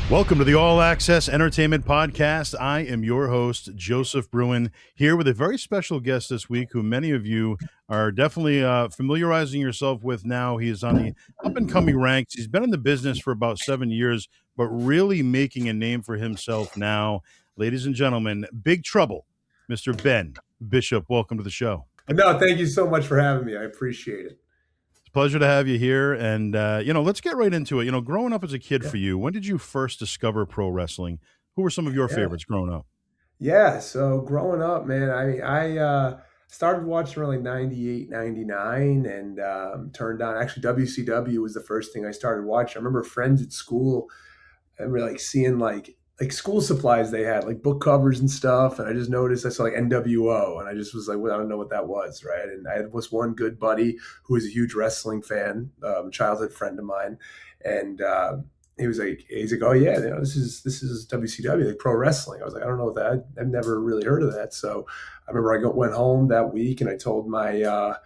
Welcome to the All Access Entertainment Podcast. I am your host, Joseph Bruen, here with a very special guest this week who many of you are definitely familiarizing yourself with now. He is on the up-and-coming ranks. He's been in the business for about 7 years, but really making a name for himself now. Ladies and gentlemen, Big Trouble, Mr. Ben Bishop. Welcome to the show. No, thank you so much for having me. I appreciate it. Pleasure to have you here. And, let's get right into it. Growing up as a kid for you, when did you first discover pro wrestling? Who were some of your favorites growing up? Yeah, so growing up, man, I started watching around like 98, 99 and turned on. Actually, WCW was the first thing I started watching. I remember friends at school and we're like seeing like school supplies they had, like book covers and stuff. And I just noticed I saw like NWO and I just was like, well, I don't know what that was, right? And I had was one good buddy who was a huge wrestling fan, childhood friend of mine. And he's like, oh yeah, this is WCW, like pro wrestling. I was like, I don't know what that. I've never really heard of that. So I remember I went home that week and I told my I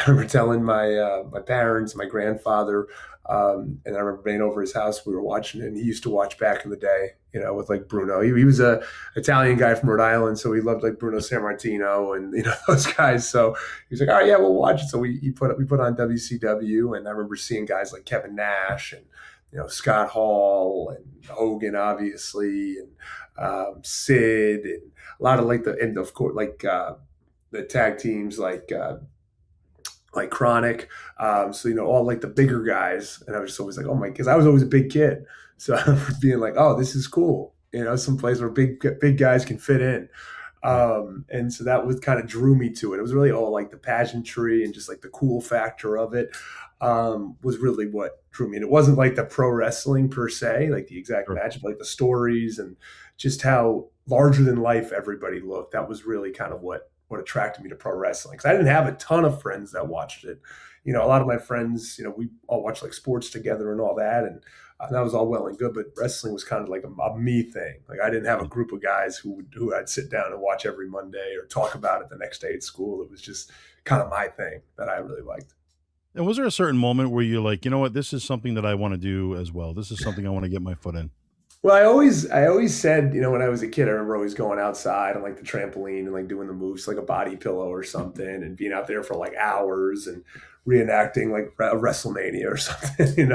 remember telling my parents, my grandfather, and I remember being over his house. We were watching it, and he used to watch back in the day, with like Bruno. He was a Italian guy from Rhode Island, so he loved like Bruno Sammartino and those guys. So he was like, "All right, yeah, we'll watch it." So we put on WCW, and I remember seeing guys like Kevin Nash and Scott Hall and Hogan, obviously, and Sid, and a lot of and of course the tag teams like Chronic, so all like the bigger guys, and I was just always like, oh my, because I was always a big kid, so I remember being like, oh, this is cool, some place where big guys can fit in, and so that was kind of drew me to it. It was really all like the pageantry and just like the cool factor of it was really what drew me. And it wasn't like the pro wrestling per se, like the exact match, but like the stories and just how larger than life everybody looked. That was really kind of what attracted me to pro wrestling, because I didn't have a ton of friends that watched it. A lot of my friends, we all watched like sports together and all that, and that was all well and good, but wrestling was kind of like a me thing. Like I didn't have a group of guys who I'd sit down and watch every Monday or talk about it the next day at school. It was just kind of my thing that I really liked. And was there a certain moment where you're like, you know what, this is something that I want to do as well? This is something I want to get my foot in. Well, I always said, when I was a kid, I remember always going outside on like the trampoline and like doing the moves, like a body pillow or something, and being out there for like hours and reenacting like a WrestleMania or something,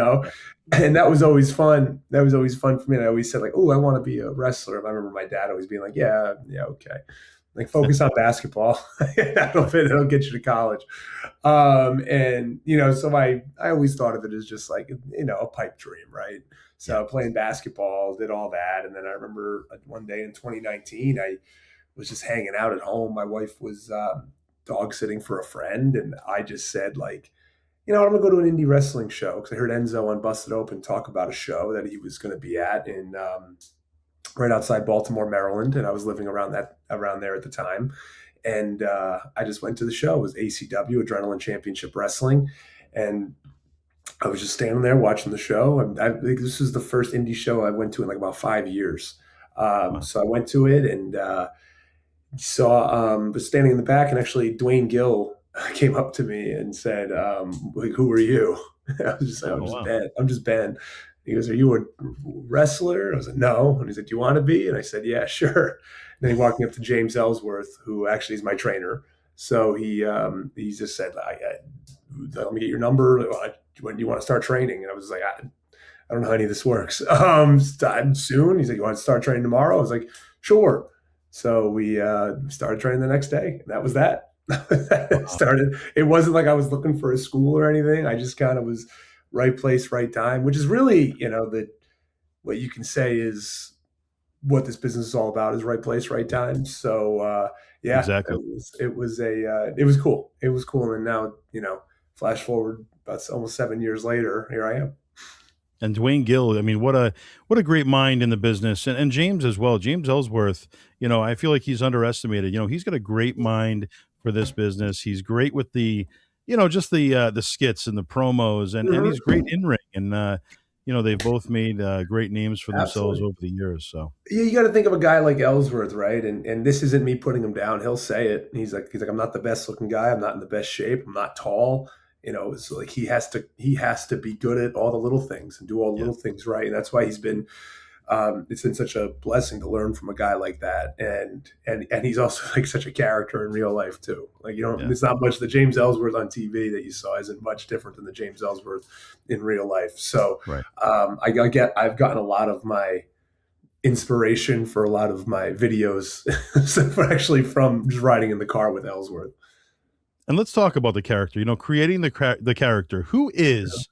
and that was always fun. That was always fun for me. And I always said like, oh, I want to be a wrestler. I remember my dad always being like, yeah, okay. Like focus on basketball. That'll get you to college. And, so I always thought of it as just like, a pipe dream, right? So playing basketball, did all that. And then I remember one day in 2019, I was just hanging out at home. My wife was dog sitting for a friend. And I just said like, I'm going to go to an indie wrestling show, because I heard Enzo on Busted Open talk about a show that he was going to be at in right outside Baltimore, Maryland. And I was living around there at the time. And I just went to the show. It was ACW, Adrenaline Championship Wrestling. And I was just standing there watching the show. I think this was the first indie show I went to in like about 5 years. So I went to it and was standing in the back, and actually Dwayne Gill came up to me and said, like, who are you? I was just like, Ben. I'm just Ben. He goes, are you a wrestler? I was like, no. And he said, do you want to be? And I said, yeah, sure. And then he walked me up to James Ellsworth, who actually is my trainer. So he just said, let me get your number. When do you want to start training? And I was like, I don't know how any of this works. Soon. He's like, you want to start training tomorrow? I was like, sure. So we started training the next day. And that was that. Started. It wasn't like I was looking for a school or anything. I just kind of was right place, right time, which is really, what you can say is what this business is all about, is right place, right time. So yeah, exactly. It was cool. It was cool. And now, flash forward about almost 7 years later, here I am. And Dwayne Gill, I mean, what a great mind in the business, and James as well. James Ellsworth, I feel like he's underestimated. He's got a great mind for this business. He's great with the just the skits and the promos, and he's great in ring, and they've both made great names for themselves Absolutely. over the years. So You got to think of a guy like Ellsworth, right? And this isn't me putting him down. He'll say it. He's like I'm not the best looking guy. I'm not in the best shape. I'm not tall. So like he has to be good at all the little things and do all the yeah, little things right. And that's why it's been such a blessing to learn from a guy like that. And he's also like such a character in real life too. Like yeah, it's not much the James Ellsworth on TV that you saw isn't much different than the James Ellsworth in real life. So right. I've gotten a lot of my inspiration for a lot of my videos actually from just riding in the car with Ellsworth. And let's talk about the character. Creating the character. Who is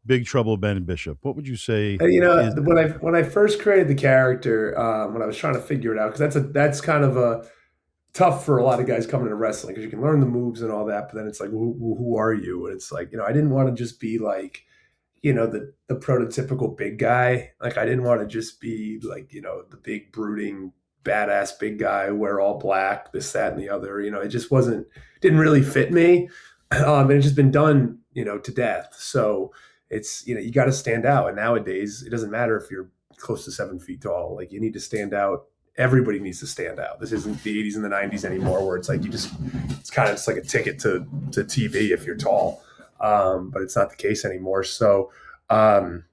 Big Trouble Ben Bishop? What would you say And, is that? when I first created the character, when I was trying to figure it out, because that's kind of a tough for a lot of guys coming into wrestling because you can learn the moves and all that, but then it's like, who are you? And it's like, I didn't want to just be like, the prototypical big guy. Like I didn't want to just be like, the big brooding badass big guy, wear all black, this, that, and the other. It just didn't really fit me. And it's just been done, to death. So it's, you got to stand out. And nowadays it doesn't matter if you're close to 7 feet tall, like you need to stand out. Everybody needs to stand out. This isn't the 80s and the 90s anymore, where it's like it's kind of just like a ticket to TV if you're tall. But it's not the case anymore. So, um,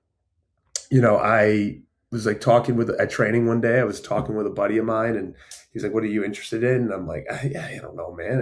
I was like talking at training one day. I was talking with a buddy of mine, and he's like, "What are you interested in?" And I'm like, "Yeah, I don't know, man.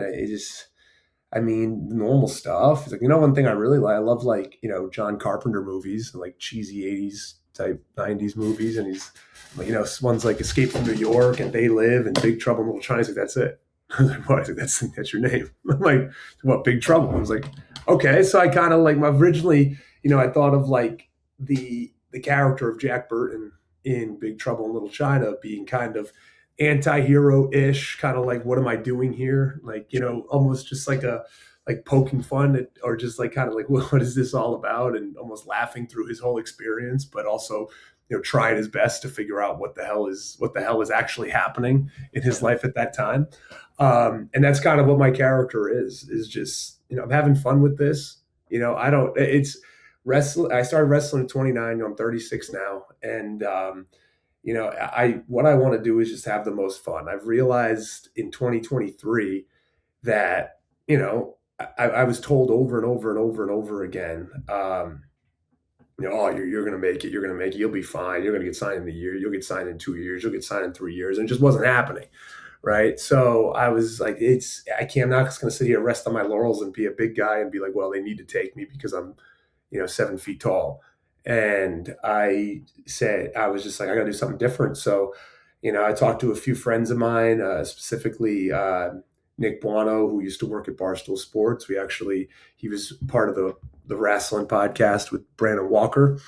I mean, normal stuff." He's like, one thing I really like, I love like, John Carpenter movies and like cheesy 80s type 90s movies. And he's like, one's like Escape from New York and They Live and Big Trouble in Little China. He's like, that's it. I was like, what? He's like, that's your name. I'm like, what, Big Trouble? I was like, okay. So I kind of like originally, I thought of like the character of Jack Burton in Big Trouble in Little China being kind of anti-hero-ish, kind of like, what am I doing here? Like, almost just like poking fun at, or just like kind of like, what is this all about? And almost laughing through his whole experience, but also, trying his best to figure out what the hell is actually happening in his life at that time. And that's kind of what my character is just, I'm having fun with this. I don't, it's wrestling. I started wrestling at 29. I'm 36 now. And, what I want to do is just have the most fun. I've realized in 2023 that, I was told over and over and over and over again, oh, you're going to make it. You're going to make it. You'll be fine. You're going to get signed in a year. You'll get signed in 2 years. You'll get signed in 3 years. And it just wasn't happening. Right. So I was like, I'm not just going to sit here, rest on my laurels and be a big guy and be like, well, they need to take me because I'm, 7 feet tall. And I was just like, I got to do something different. So, I talked to a few friends of mine, specifically Nick Buono, who used to work at Barstool Sports. He was part of the wrestling podcast with Brandon Walker.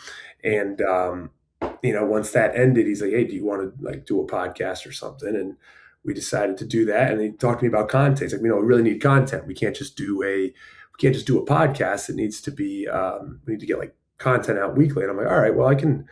And, once that ended, he's like, hey, do you want to like do a podcast or something? And we decided to do that. And he talked to me about content. He's like, we really need content. We can't just do a podcast. It needs to be, we need to get like content out weekly. And I'm like, all right, well, I can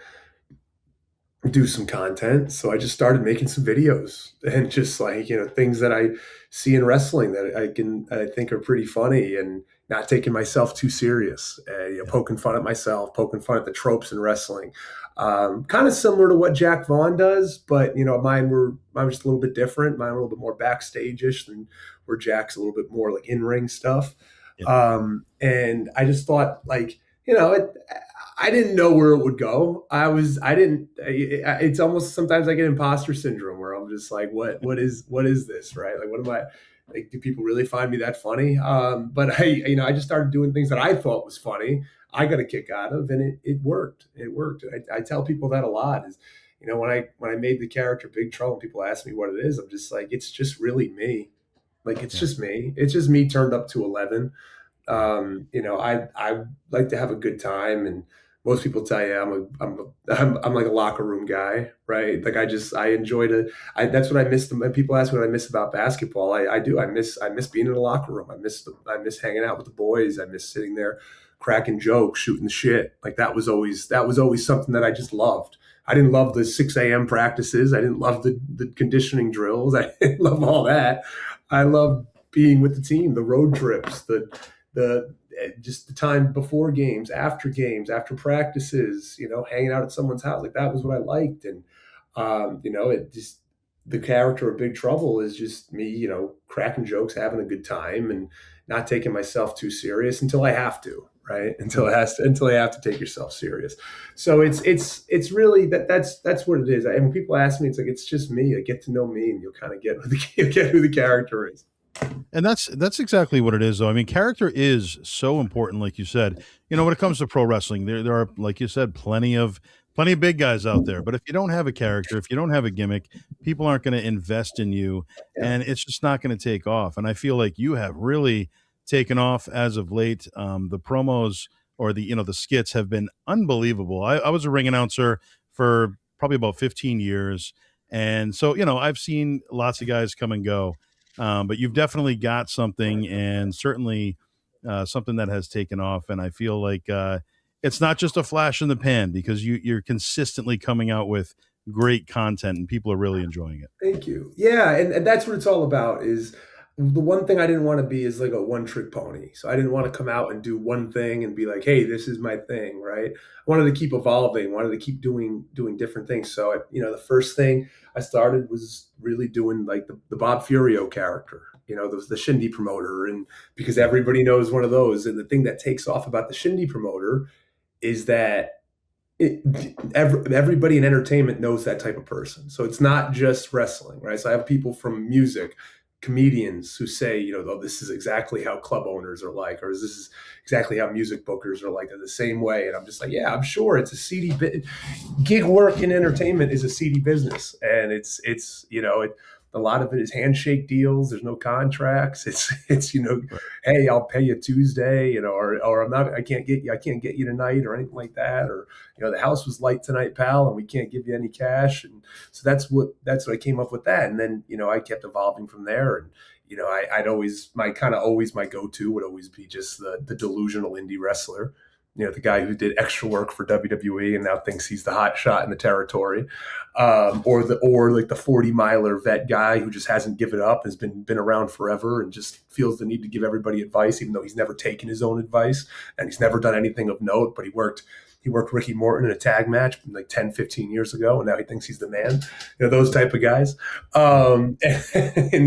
do some content. So I just started making some videos and just like, things that I see in wrestling that I think are pretty funny and not taking myself too serious, poking fun at myself, poking fun at the tropes in wrestling. Kind of similar to what Jack Vaughn does, but mine was just a little bit different. Mine were a little bit more backstage-ish than where Jack's a little bit more like in-ring stuff. Yeah. And I just thought like, I didn't know where it would go. It's almost sometimes I get imposter syndrome where I'm just like, what is this? Right. Like, what am I like? Do people really find me that funny? But I just started doing things that I thought was funny. I got a kick out of, and it worked. It worked. I tell people that a lot is, when I made the character Big Trouble, people ask me what it is. I'm just like, it's just really me. Like, it's just me. It's just me turned up to 11. I like to have a good time, and most people tell you I'm like a locker room guy, right? Like I enjoy that's what I miss. When people ask me what I miss about basketball, I do. I miss being in a locker room. I miss hanging out with the boys. I miss sitting there cracking jokes, shooting the shit. Like that was always something that I just loved. I didn't love the 6 a.m. practices. I didn't love the conditioning drills. I didn't love all that. I loved being with the team, the road trips, the just the time before games, after practices, hanging out at someone's house. Like that was what I liked. And it just the character of Big Trouble is just me, cracking jokes, having a good time, and not taking myself too serious until I have to, right? Until I have to take yourself serious. So it's really that's what it is. And when people ask me, it's like it's just me. Get to know me, and you'll kind of get get who the character is. And that's exactly what it is, though. I mean, character is so important, like you said. When it comes to pro wrestling, there are, like you said, plenty of big guys out there. But if you don't have a character, if you don't have a gimmick, people aren't going to invest in you, Yeah. and it's just not going to take off. And I feel like you have really taken off as of late. The promos or the skits have been unbelievable. I was a ring announcer for probably about 15 years, and so I've seen lots of guys come and go, but you've definitely got something, and certainly something that has taken off. And I feel like it's not just a flash in the pan, because you're consistently coming out with great content, and people are really enjoying it. Thank you. Yeah, and that's what it's all about. Is the one thing I didn't want to be is like a one trick pony. So I didn't want to come out and do one thing and be like, hey, this is my thing, right? I wanted to keep evolving, wanted to keep doing different things. So the first thing I started was really doing like the Bob Furio character. The Shindy promoter, and because everybody knows one of those. And the thing that takes off about the Shindy promoter is that everybody in entertainment knows that type of person. So it's not just wrestling, right? So I have people from music, comedians who say, oh, this is exactly how club owners are like, or this is exactly how music bookers are like. They're the same way. And I'm just like, yeah, I'm sure it's a seedy bit. Gig work in entertainment is a seedy business, and a lot of it is handshake deals. There's no contracts. It's Right. hey, I'll pay you Tuesday, or I can't get you tonight, or anything like that, or the house was light tonight, pal, and we can't give you any cash. And so that's what I came up with that. And then I kept evolving from there. And I'd always my go-to would always be just the delusional indie wrestler, the guy who did extra work for WWE and now thinks he's the hot shot in the territory, or like the 40-miler vet guy who just hasn't given up, has been around forever, and just feels the need to give everybody advice, even though he's never taken his own advice and he's never done anything of note. But he worked Ricky Morton in a tag match like 10, 15 years ago, and now he thinks he's the man. Those type of guys. And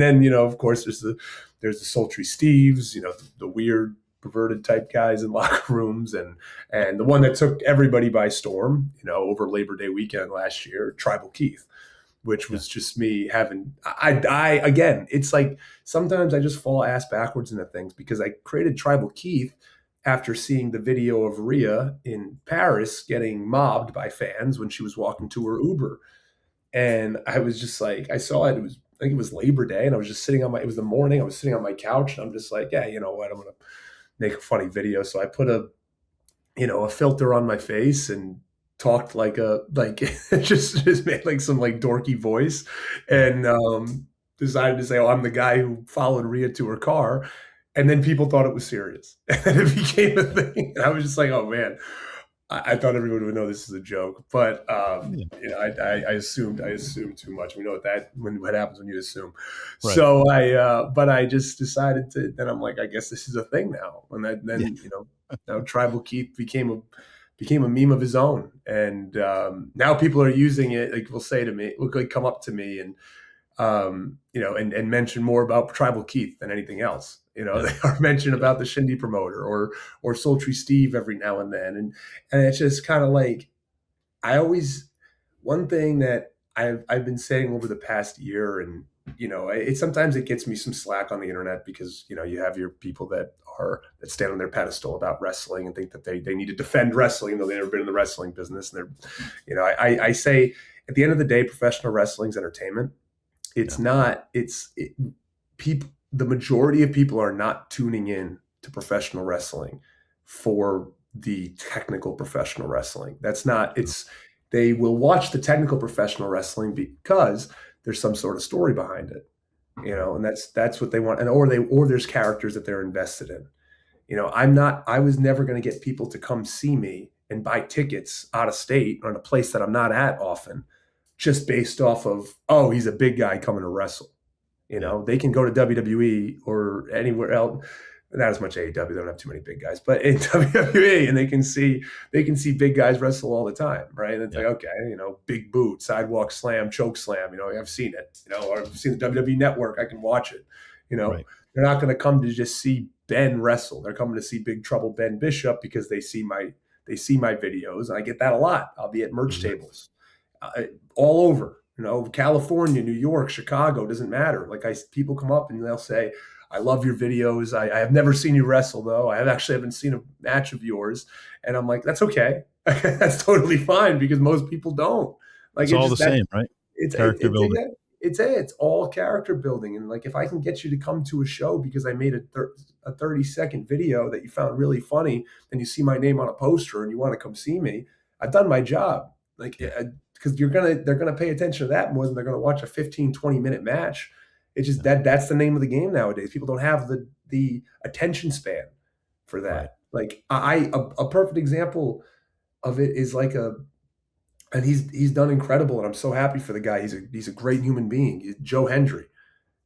then of course there's the sultry Steves, the weird perverted type guys in locker rooms, and the one that took everybody by storm, over Labor Day weekend last year, Tribal Keith, which was just me having, I again, it's like sometimes I just fall ass backwards into things, because I created Tribal Keith after seeing the video of Rhea in Paris getting mobbed by fans when she was walking to her Uber. And I was just like, I saw it. I think it was Labor Day, and I was just it was the morning. I was sitting on my couch, and I'm just like, yeah, you know what? I'm going to make a funny video. So I put a filter on my face and talked just made like some like dorky voice, and decided to say, oh, I'm the guy who followed Rhea to her car. And then people thought it was serious. And it became a thing. And I was just like, oh man, I thought everyone would know this is a joke. But Yeah. I assumed too much. We know what happens when you assume. Right. So but I just decided to. Then I'm like, I guess this is a thing now. And then Yeah. now Tribal Keith became a meme of his own, and now people are using it. Like will say to me, will like come up to me and and mention more about Tribal Keith than anything else. Yeah. They are mentioned about the Shindy promoter or Sultry Steve every now and then, and it's just kind of like one thing that I've been saying over the past year, and sometimes it gets me some slack on the internet, because you have your people that stand on their pedestal about wrestling and think that they need to defend wrestling, though they've never been in the wrestling business. And I say at the end of the day, professional wrestling's entertainment. It's not. People. The majority of people are not tuning in to professional wrestling for the technical professional wrestling. That's not. They will watch the technical professional wrestling because there's some sort of story behind it, and that's what they want, and or there's characters that they're invested in. I was never going to get people to come see me and buy tickets out of state or in a place that I'm not at often, just based off of, oh, he's a big guy coming to wrestle. They can go to WWE or anywhere else. not as much AEW. They don't have too many big guys, but in WWE, and they can see big guys wrestle all the time, right? And it's Yeah. like, okay, big boot, sidewalk slam, choke slam. I've seen it. Or I've seen the WWE Network. I can watch it. Right. They're not going to come to just see Ben wrestle. They're coming to see Big Trouble Ben Bishop because they see my videos, and I get that a lot. I'll be at merch Mhm. tables all over. California, New York, Chicago, doesn't matter. Like people come up and they'll say, I love your videos. I have never seen you wrestle though. I haven't seen a match of yours. And I'm like, that's okay. That's totally fine because most people don't. Like It's it's all the just that same, right? Character building. it's all character building. And like if I can get you to come to a show because I made a 30-second video that you found really funny and you see my name on a poster and you want to come see me, I've done my job. Like Yeah. because they're gonna pay attention to that more than they're gonna watch a 15-20 minute match. It's just Yeah. that's the name of the game nowadays. People don't have the attention span for Right. that. Like a perfect example of it is like and he's done incredible, and I'm so happy for the guy. He's a great human being. Joe Hendry,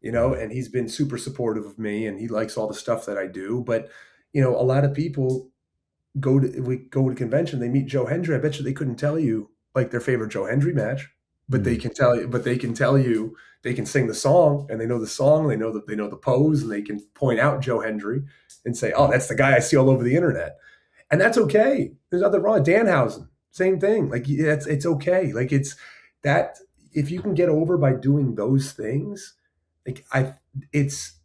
Right. and he's been super supportive of me, and he likes all the stuff that I do. But a lot of people we go to convention, they meet Joe Hendry. I bet you they couldn't tell you like their favorite Joe Hendry match, but they Mm. can tell you. But they can tell you they can sing the song, and they know the song. They know the pose, and they can point out Joe Hendry and say, "Oh, Right. that's the guy I see all over the internet." And that's okay. There's nothing wrong. Danhausen, same thing. Like it's okay. Like it's that if you can get over by doing those things, like it's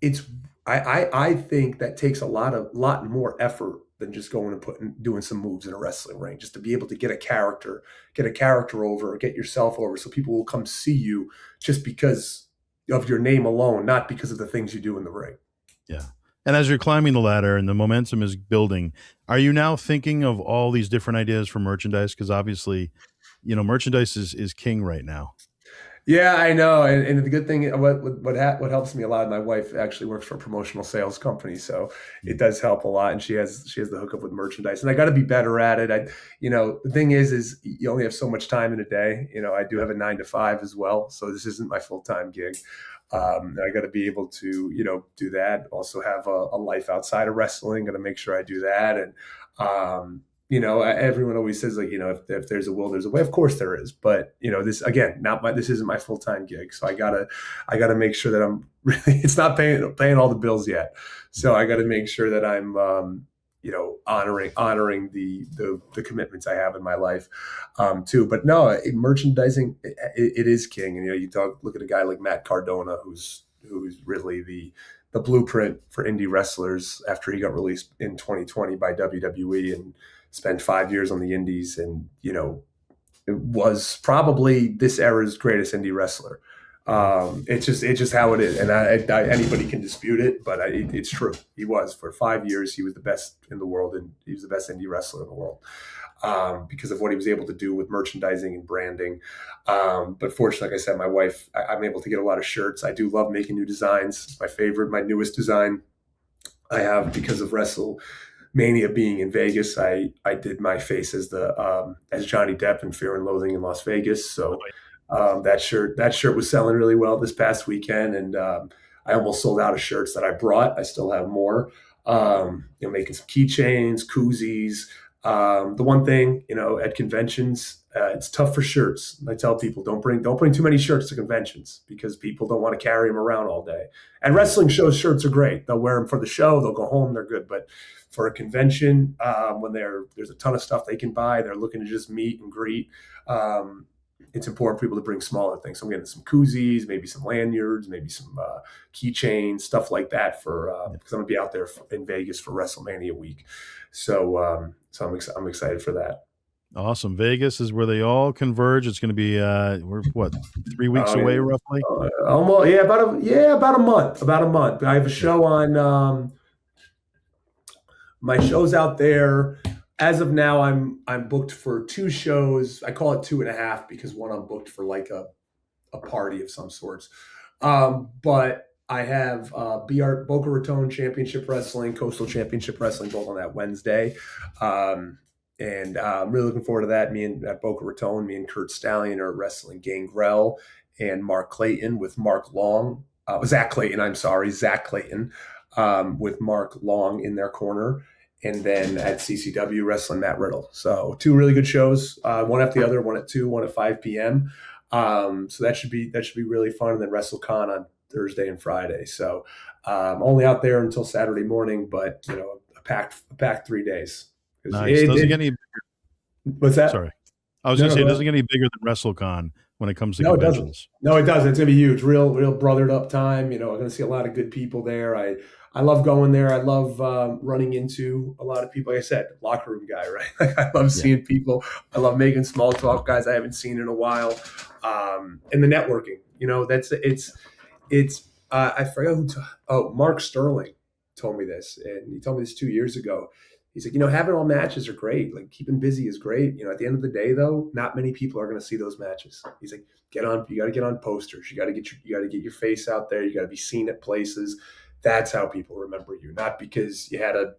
it's I think that takes a lot more effort than just going and doing some moves in a wrestling ring, just to be able to get a character over, or get yourself over, so people will come see you just because of your name alone, not because of the things you do in the ring. Yeah. And as you're climbing the ladder and the momentum is building, are you now thinking of all these different ideas for merchandise? Because obviously, merchandise is king right now. Yeah, I know, and the good thing, what helps me a lot. My wife actually works for a promotional sales company, so it Mm. does help a lot. And she has the hookup with merchandise, and I got to be better at it. The thing is you only have so much time in a day. I do have a 9 to 5 as well, so this isn't my full time gig. And I got to be able to do that. Also have a life outside of wrestling. Got to make sure I do that, and everyone always says like, if there's a will, there's a way. Of course there is, but this again, this isn't my full time gig, so I gotta make sure that I'm really, it's not paying all the bills yet. So I got to make sure that I'm, honoring the commitments I have in my life, too. But no, merchandising, it is king. And look at a guy like Matt Cardona, who's really the blueprint for indie wrestlers after he got released in 2020 by WWE and spent 5 years on the indies, and it was probably this era's greatest indie wrestler. It's just how it is, and anybody can dispute it, but it's true. He was, for 5 years, he was the best in the world, and he was the best indie wrestler in the world, because of what he was able to do with merchandising and branding. But fortunately, like I said, my wife, I'm able to get a lot of shirts. I do love making new designs. My newest design I have, because of WrestleMania being in Vegas. I did my face as Johnny Depp in Fear and Loathing in Las Vegas. So that shirt was selling really well this past weekend, and I almost sold out of shirts that I brought. I still have more. Making some keychains, koozies. The one thing, at conventions, it's tough for shirts. I tell people, don't bring too many shirts to conventions, because people don't want to carry them around all day. And Right. wrestling shows, shirts are great. They'll wear them for the show. They'll go home. They're good. But for a convention, when there's a ton of stuff they can buy, they're looking to just meet and greet. It's important for people to bring smaller things. So I'm getting some koozies, maybe some lanyards, maybe some keychains, stuff like that, for Yeah. because I'm gonna be out there in Vegas for WrestleMania week. So I'm excited for that. Awesome. Vegas is where they all converge. It's going to be, we're what, 3 weeks Oh away yeah, roughly? almost, about a month. About a month. I have a Yeah. show on. My show's out there. As of now, I'm booked for 2 shows. I call it 2.5 because one I'm booked for like a party of some sorts. But I have Boca Raton Championship Wrestling, Coastal Championship Wrestling, both on that Wednesday. And I'm really looking forward to that. At Boca Raton, me and Kurt Stallion are wrestling Gangrel and Mark Clayton with Mark Long. Zach Clayton, I'm sorry, Zach Clayton. with Mark Long in their corner. And then at CCW, wrestling Matt Riddle. So two really good shows, one after the other, one at 2, one at 5 p.m. So that should be really fun. And then WrestleCon on Thursday and Friday. So only out there until Saturday morning, but a packed 3 days. Nice. Doesn't get any. What's that? Sorry, I was No, going to no, say it go doesn't ahead. get any bigger than WrestleCon when it comes to No, it doesn't. conventions. No, it doesn't. It's gonna be huge. Real brothered up time. I'm gonna see a lot of good people there. I love going there. I love running into a lot of people. Like I said, locker room guy, right? Like, I love Yeah. seeing people. I love making small talk, guys I haven't seen in a while, and the networking. It's I forgot Mark Sterling told me this, and he told me this 2 years ago. He's like, having all matches are great. Like, keeping busy is great. At the end of the day, though, not many people are going to see those matches. He's like, you got to get on posters. You got to get your face out there. You got to be seen at places. That's how people remember you, not because you had a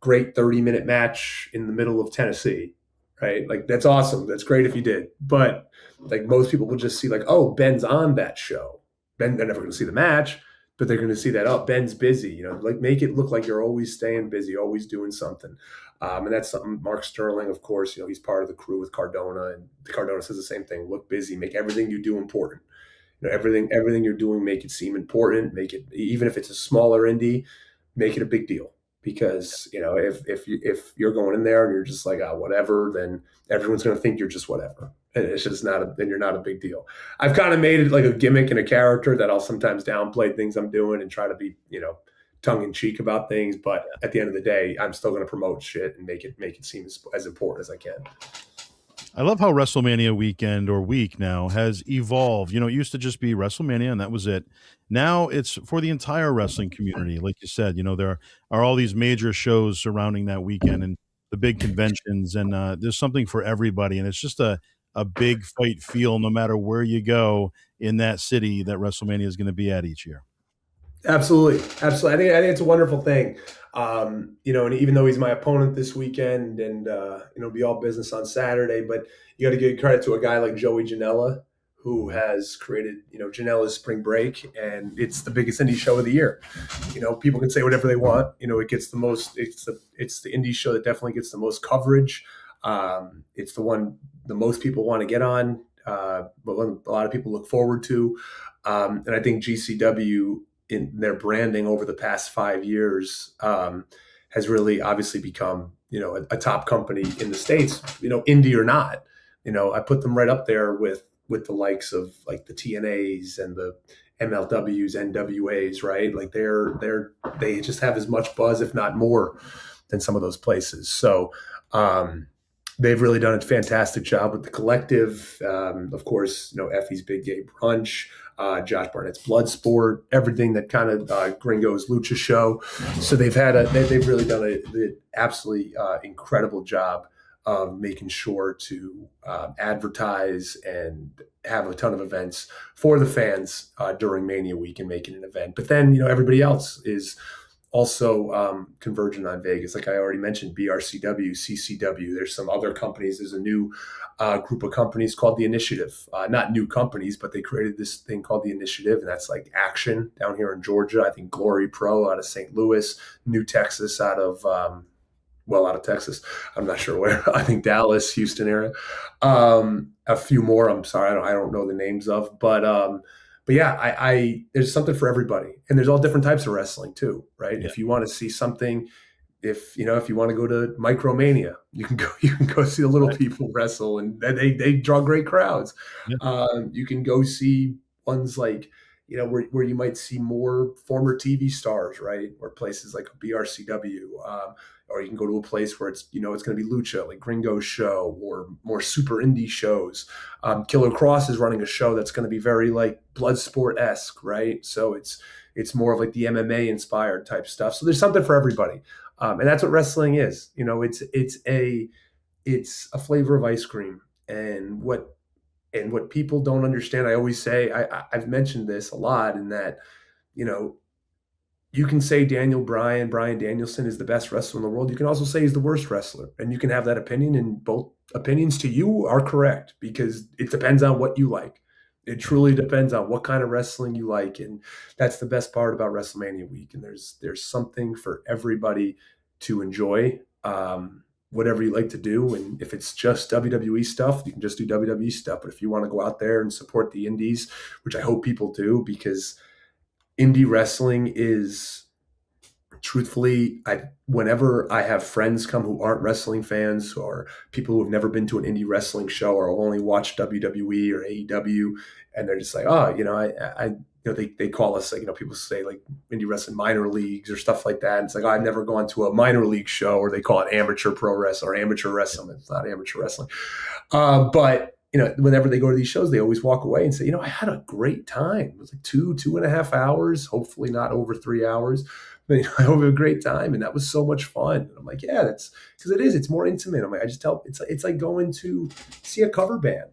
great 30-minute match in the middle of Tennessee, right? Like, that's awesome. That's great if you did. But like, most people will just see, like, oh, Ben's on that show. They're never going to see the match, but they're going to see that, oh, Ben's busy. Like, make it look like you're always staying busy, always doing something. And that's something Mark Sterling, of course, he's part of the crew with Cardona, and Cardona says the same thing. Look busy, make everything you do important. Everything you're doing, make it seem important. Make it, even if it's a smaller indie, make it a big deal. Because if you're going in there and you're just like, oh, whatever, then everyone's going to think you're just whatever, and it's just then you're not a big deal. I've kind of made it like a gimmick and a character that I'll sometimes downplay things I'm doing and try to be tongue in cheek about things, but at the end of the day, I'm still going to promote shit and make it seem as important as I can. I love how WrestleMania weekend or week now has evolved. It used to just be WrestleMania and that was it. Now it's for the entire wrestling community. Like you said, there are all these major shows surrounding that weekend and the big conventions, and there's something for everybody. And it's just a big fight feel no matter where you go in that city that WrestleMania is going to be at each year. Absolutely, absolutely. I think it's a wonderful thing. And even though he's my opponent this weekend, and be all business on Saturday, but you got to give credit to a guy like Joey Janela, who has created Janela's Spring Break, and it's the biggest indie show of the year. People can say whatever they want. It gets the most. It's the indie show that definitely gets the most coverage. It's the one the most people want to get on, but one a lot of people look forward to. And I think GCW, in their branding over the past 5 years, has really obviously become a top company in the States, indie or not. I put them right up there with the likes of like the TNAs and the MLWs, NWAs, right? Like they just have as much buzz, if not more, than some of those places. So they've really done a fantastic job with the collective. Of course, Effie's Big Gay Brunch, Josh Barnett's Bloodsport, everything that kind of Gringo's Lucha Show. So they've really done an absolutely incredible job of making sure to advertise and have a ton of events for the fans during Mania Week and make it an event. But then everybody else is also convergent on Vegas. Like I already mentioned, BRCW, CCW. There's some other companies. There's a new group of companies called The Initiative. Not new companies, but they created this thing called The Initiative, and that's like Action down here in Georgia. I think Glory Pro out of St. Louis, New Texas out of Texas. I'm not sure where. I think Dallas, Houston area. A few more. I'm sorry, I don't know the names of, but yeah, I there's something for everybody, and there's all different types of wrestling too, right? Yeah. If you want to see something, if you want to go to Micromania, you can go see the little Right. people wrestle, and they draw great crowds. Yeah. You can go see ones like where you might see more former TV stars, right? Or places like BRCW, or you can go to a place where it's it's going to be Lucha, like Gringo's show, or more super indie shows. Killer Cross is running a show that's going to be very like Bloodsport-esque, right? So it's more of like the MMA inspired type stuff. So there's something for everybody, and that's what wrestling is. It's a flavor of ice cream, and what people don't understand. I always say, I've mentioned this a lot, in that you can say Brian Danielson is the best wrestler in the world. You can also say he's the worst wrestler, and you can have that opinion, and both opinions to you are correct, because it depends on what you like. It truly depends on what kind of wrestling you like, and that's the best part about WrestleMania week. And there's something for everybody to enjoy, whatever you like to do. And if it's just WWE stuff, you can just do WWE stuff. But if you want to go out there and support the indies, which I hope people do, because indie wrestling is truthfully, I whenever I have friends come who aren't wrestling fans or people who have never been to an indie wrestling show or only watched WWE or AEW, and they're just like, oh, they call us, like, people say like indie wrestling minor leagues or stuff like that. And it's like, oh, I've never gone to a minor league show, or they call it amateur pro wrestling or amateur wrestling. It's not amateur wrestling. But whenever they go to these shows, they always walk away and say, I had a great time. It was like 2.5 hours, hopefully not over 3 hours. But I had a great time, and that was so much fun. And I'm like, yeah, that's because it's more intimate. I'm like, I just tell it's like going to see a cover band.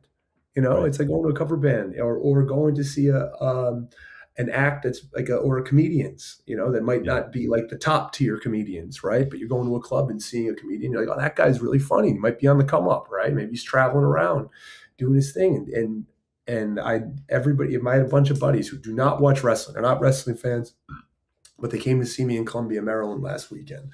Right. It's like going to a cover band, or going to see an act that's like or a comedians, that might Yeah. not be like the top tier comedians, right? But you're going to a club and seeing a comedian, you're like, oh, that guy's really funny. He might be on the come up, right? Maybe he's traveling around doing his thing. And I had a bunch of buddies who do not watch wrestling. They're not wrestling fans, but they came to see me in Columbia, Maryland last weekend.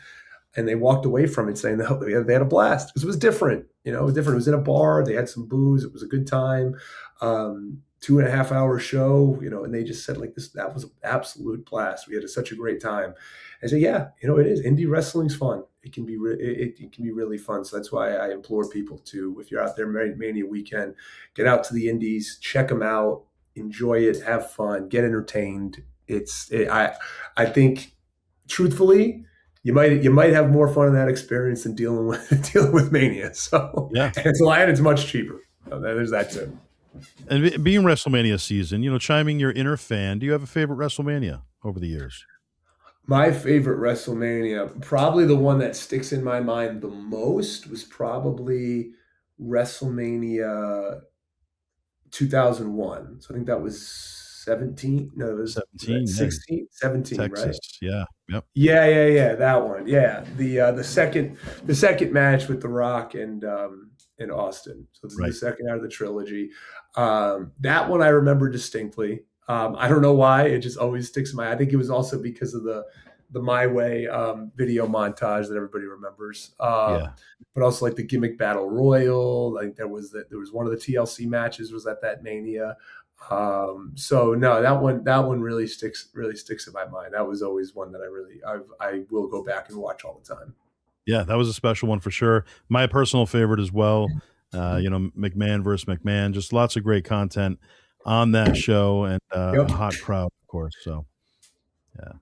And they walked away from it saying that they had a blast because it was different. It was different. It was in a bar. They had some booze. It was a good time. 2.5 hour show, and they just said like this, that was an absolute blast. We had such a great time. I said, yeah, it is. Indie wrestling's fun. It can be, it can be really fun. So that's why I implore people to, if you're out there Mania weekend, get out to the indies, check them out, enjoy it, have fun, get entertained. I think, truthfully, you might have more fun in that experience than dealing with Mania. So, Yeah. and it's much cheaper. So there's that too. And being WrestleMania season, chiming your inner fan, do you have a favorite WrestleMania over the years? My favorite WrestleMania, probably the one that sticks in my mind the most, was probably WrestleMania 2001. So I think that was 17. No, it was 17, yeah. 16, 17, right? Texas. Yeah. Yep. Yeah, that one. Yeah, the second match with The Rock and Austin. So this is Right. the second out of the trilogy. That one I remember distinctly. I don't know why, it just always sticks in my. I think it was also because of the My Way video montage that everybody remembers. Yeah. But also like the gimmick battle royal. Like there was one of the TLC matches was at that Mania. So no, that one really sticks in my mind. That was always one that I will go back and watch all the time. Yeah, that was a special one for sure. My personal favorite as well. McMahon versus McMahon, just lots of great content on that show, and Yep. a hot crowd, of course. So yeah.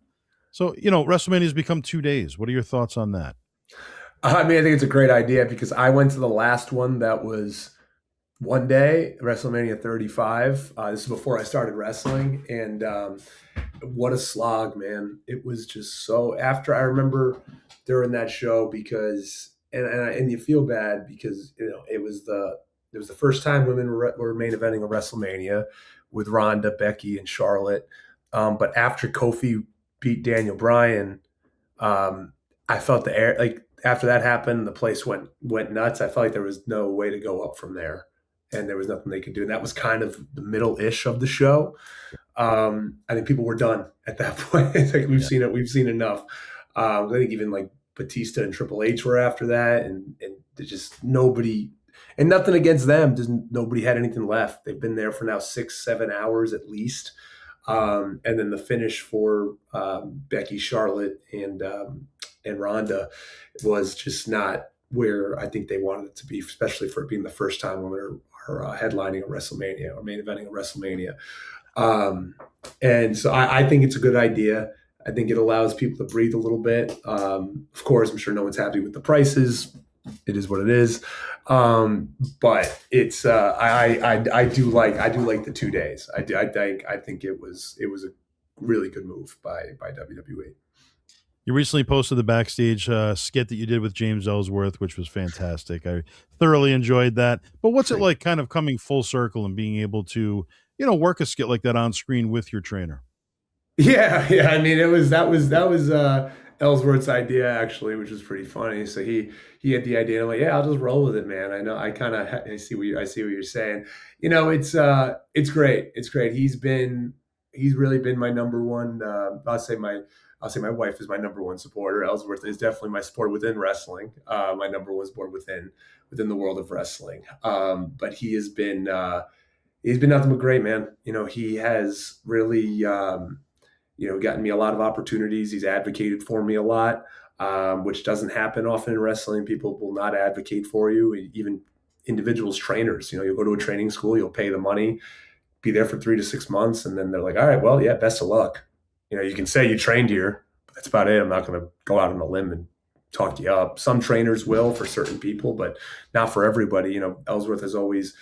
So WrestleMania has become 2 days. What are your thoughts on that? I mean, I think it's a great idea because I went to the last one that was one day, WrestleMania 35. This is before I started wrestling, and what a slog, man! It was just so. After I remember during that show because, and you feel bad because it was the first time women were main eventing a WrestleMania with Ronda, Becky, and Charlotte. But after Kofi beat Daniel Bryan, I felt the air like after that happened, the place went nuts. I felt like there was no way to go up from there, and there was nothing they could do. And that was kind of the middle ish of the show. I think people were done at that point. It's like we've Yeah. seen it. We've seen enough. I think even like Batista and Triple H were after that, and there's just nobody. And nothing against them. Nobody had anything left. They've been there for now 6-7 hours at least. And then the finish for Becky, Charlotte, and Ronda was just not where I think they wanted it to be, especially for it being the first time women are headlining a WrestleMania or main eventing a WrestleMania. And so I think it's a good idea. I think it allows people to breathe a little bit. Of course, I'm sure no one's happy with the prices. It is what it is. But it's I do like the 2 days. I think it was a really good move by WWE. You recently posted the backstage skit that you did with James Ellsworth, which was fantastic. I thoroughly enjoyed that. But what's it like kind of coming full circle and being able to, work a skit like that on screen with your trainer? Yeah. I mean, that was Ellsworth's idea actually, which is pretty funny. So he had the idea. And I'm like, yeah, I'll just roll with it, man. I know. I kind of I see what you're saying. It's great. It's great. He's really been my number one. I'll say my wife is my number one supporter. Ellsworth is definitely my support within wrestling. My number one support within the world of wrestling. But he's been nothing but great, man. He has really. Gotten me a lot of opportunities. He's advocated for me a lot, which doesn't happen often in wrestling. People will not advocate for you, even individuals, trainers. You'll go to a training school, you'll pay the money, be there for 3 to 6 months, and then they're like, all right, well, yeah, best of luck. You can say you trained here, but that's about it. I'm not going to go out on a limb and talk you up. Some trainers will for certain people, but not for everybody. Ellsworth has always,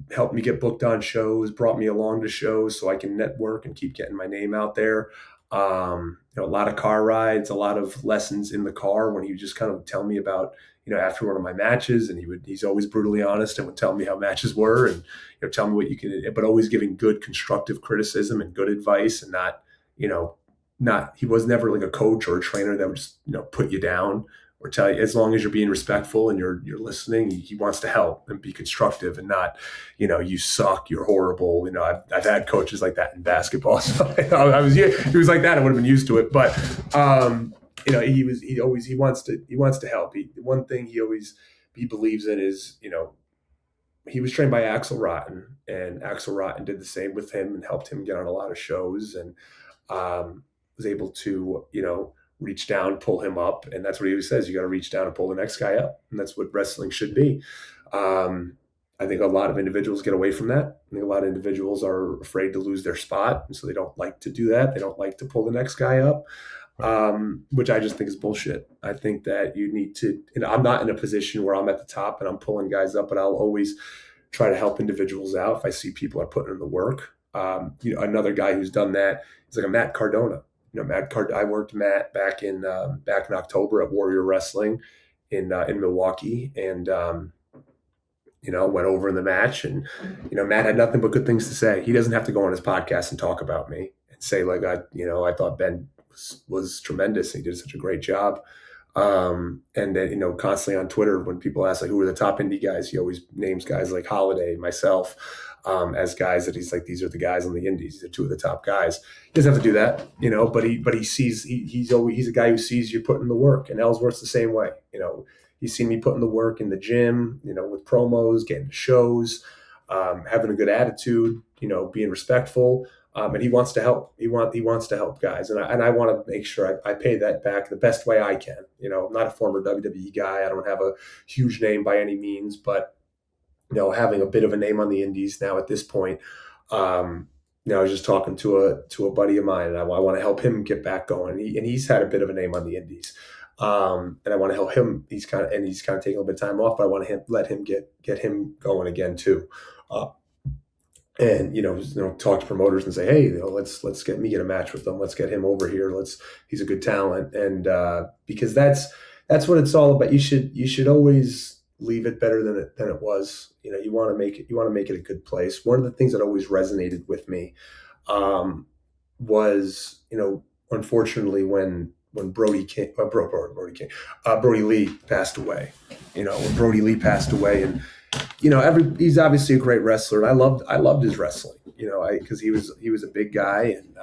helped me get booked on shows, brought me along to shows so I can network and keep getting my name out there. A lot of car rides, a lot of lessons in the car when he would just kind of tell me about, after one of my matches, and he's always brutally honest and would tell me how matches were and, tell me what you can, but always giving good constructive criticism and good advice, and he was never like a coach or a trainer that would just, put you down or tell you, as long as you're being respectful and you're listening, he wants to help and be constructive and not, you suck, you're horrible. I've had coaches like that in basketball. So he was like that. I would have been used to it, but he wants to help. One thing he believes in is, he was trained by Axel Rotten, and Axel Rotten did the same with him and helped him get on a lot of shows, and was able to, reach down, pull him up. And that's what he always says. You got to reach down and pull the next guy up. And that's what wrestling should be. I think a lot of individuals get away from that. I think a lot of individuals are afraid to lose their spot. And so they don't like to do that. They don't like to pull the next guy up, which I just think is bullshit. I think that you need to, I'm not in a position where I'm at the top and I'm pulling guys up, but I'll always try to help individuals out if I see people are putting in the work. Another guy who's done that is like a Matt Cardona. I worked Matt back in October at Warrior Wrestling in Milwaukee, and went over in the match, and Matt had nothing but good things to say. He doesn't have to go on his podcast and talk about me and say like I thought Ben was tremendous. He did such a great job. And then, constantly on Twitter, when people ask like who are the top indie guys, he always names guys like Holiday, myself, as guys that he's like, these are the guys on the indies. These are two of the top guys. He doesn't have to do that, but he sees, he's a guy who sees you putting the work, and Ellsworth's the same way. He's seen me putting the work in the gym, with promos, getting to shows, having a good attitude, being respectful. And he wants to help. He wants to help guys, and I want to make sure I pay that back the best way I can. I'm not a former WWE guy. I don't have a huge name by any means, but having a bit of a name on the indies now at this point. I was just talking to a buddy of mine, and I want to help him get back going. He's had a bit of a name on the indies, and I want to help him. He's kind of taking a little bit of time off, but I want to let him get him going again too. And talk to promoters and say, hey, let's get a match with them. Let's get him over here. He's a good talent, and because that's what it's all about. You should always leave it better than it was. You want to make it a good place. One of the things that always resonated with me was, unfortunately when Brody Lee passed away. When Brody Lee passed away, and he's obviously a great wrestler. I loved his wrestling, because he was a big guy, and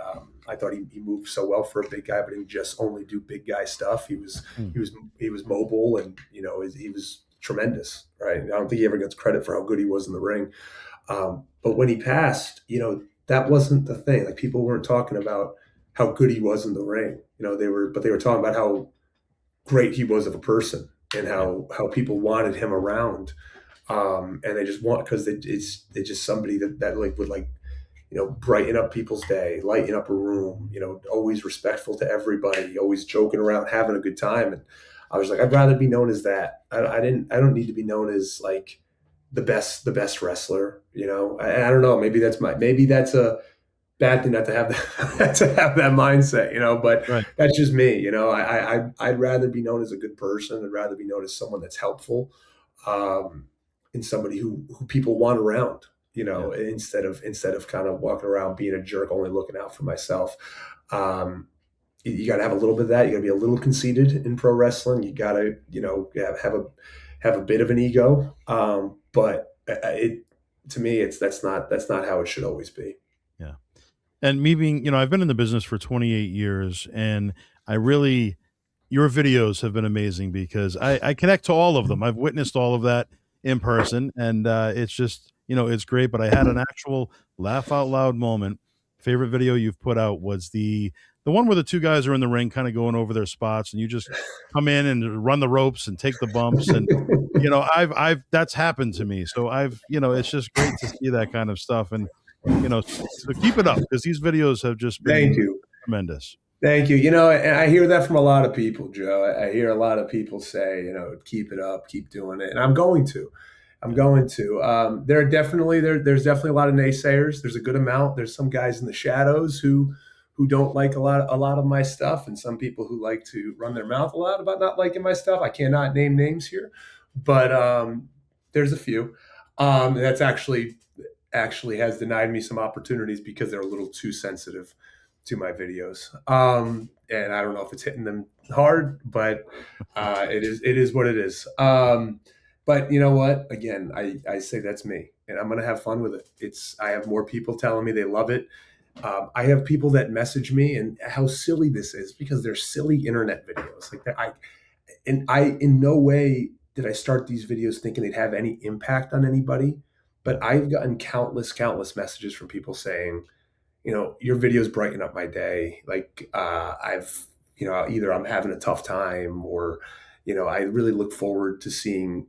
I thought he moved so well for a big guy, but he would just only do big guy stuff. He was mobile, and he was tremendous, right? I don't think he ever gets credit for how good he was in the ring. But when he passed, that wasn't the thing. Like, people weren't talking about how good he was in the ring. They were talking about how great he was of a person, and how people wanted him around. And they just want, because it's just somebody that like would like, brighten up people's day, lighten up a room, always respectful to everybody, always joking around, having a good time. And I was like, I'd rather be known as that. I don't need to be known as like the best wrestler. I don't know. Maybe that's a bad thing not to have that, to have that mindset, but right. That's just me. I'd rather be known as a good person. I'd rather be known as someone that's helpful. And somebody who people want around, instead of kind of walking around being a jerk, only looking out for myself. you got to have a little bit of that. You got to be a little conceited in pro wrestling. You got to, have a bit of an ego. But it to me, that's not how it should always be. Yeah. And me being, I've been in the business for 28 years, and I really, your videos have been amazing because I connect to all of them. I've witnessed all of that in person, and it's just, it's great. But I had an actual laugh out loud moment. Favorite video you've put out was the one where the two guys are in the ring, kind of going over their spots, and you just come in and run the ropes and take the bumps, and I've that's happened to me. So it's just great to see that kind of stuff, and so keep it up because these videos have just Thank been you. tremendous. Thank you. And I hear that from a lot of people, Joe. I hear a lot of people say, keep it up, keep doing it. And I'm going to. I'm Yeah. going to. There's definitely a lot of naysayers. There's a good amount. There's some guys in the shadows who don't like a lot of my stuff, and some people who like to run their mouth a lot about not liking my stuff. I cannot name names here, but there's a few. That's actually has denied me some opportunities because they're a little too sensitive to my videos. And I don't know if it's hitting them hard, but it is what it is. But you know what? Again, I say that's me, and I'm gonna have fun with it. I have more people telling me they love it. I have people that message me and how silly this is because they're silly internet videos like that. I in no way did I start these videos thinking they'd have any impact on anybody, Yeah. but I've gotten countless messages from people saying, your videos brighten up my day. Like I've, either I'm having a tough time or, I really look forward to seeing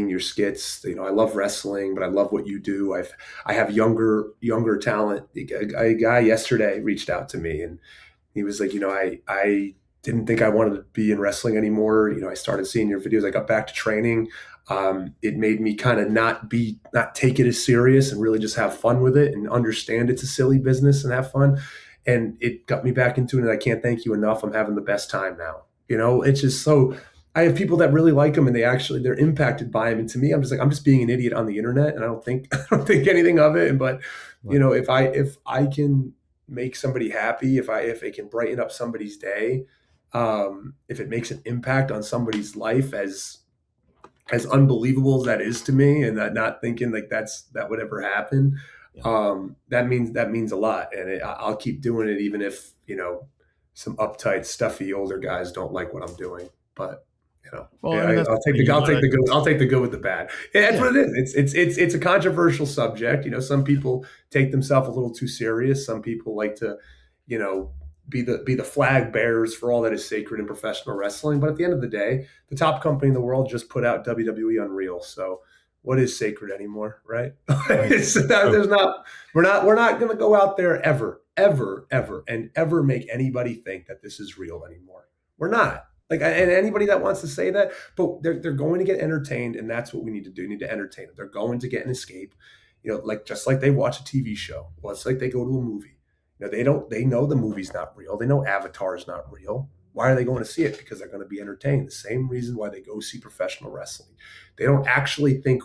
your skits. I love wrestling, but I love what you do. I have younger talent. A guy yesterday reached out to me and he was like, I didn't think I wanted to be in wrestling anymore. I started seeing your videos. I got back to training. It made me kind of not take it as serious and really just have fun with it and understand it's a silly business and have fun. And it got me back into it. And I can't thank you enough. I'm having the best time now. It's just so. I have people that really like them and they're impacted by them. And to me, I'm just like, I'm just being an idiot on the internet, and I don't think I don't think anything of it. But Right. if I can make somebody happy, if it can brighten up somebody's day, if it makes an impact on somebody's life, as unbelievable as that is to me, and that not thinking like that would ever happen, Yeah. that means a lot, and I'll keep doing it even if some uptight, stuffy older guys don't like what I'm doing. But Well, I mean, yeah, that's I'll the take thing. the I'll take the good I'll take the good with the bad. Yeah, that's Yeah. what it is. It's a controversial subject. Some people take themselves a little too serious. Some people like to, you know, be the flag bearers for all that is sacred in professional wrestling. But at the end of the day, the top company in the world just put out WWE Unreal. So what is sacred anymore, right? Right. True. There's not. We're not going to go out there ever make anybody think that this is real anymore. We're not. Like, and anybody that wants to say that, but they're going to get entertained, and that's what we need to do. We need to entertain them. They're going to get an escape, like just like they watch a TV show. Well, it's like they go to a movie. They know the movie's not real. They know Avatar is not real. Why are they going to see it? Because they're going to be entertained. The same reason why they go see professional wrestling. They don't actually think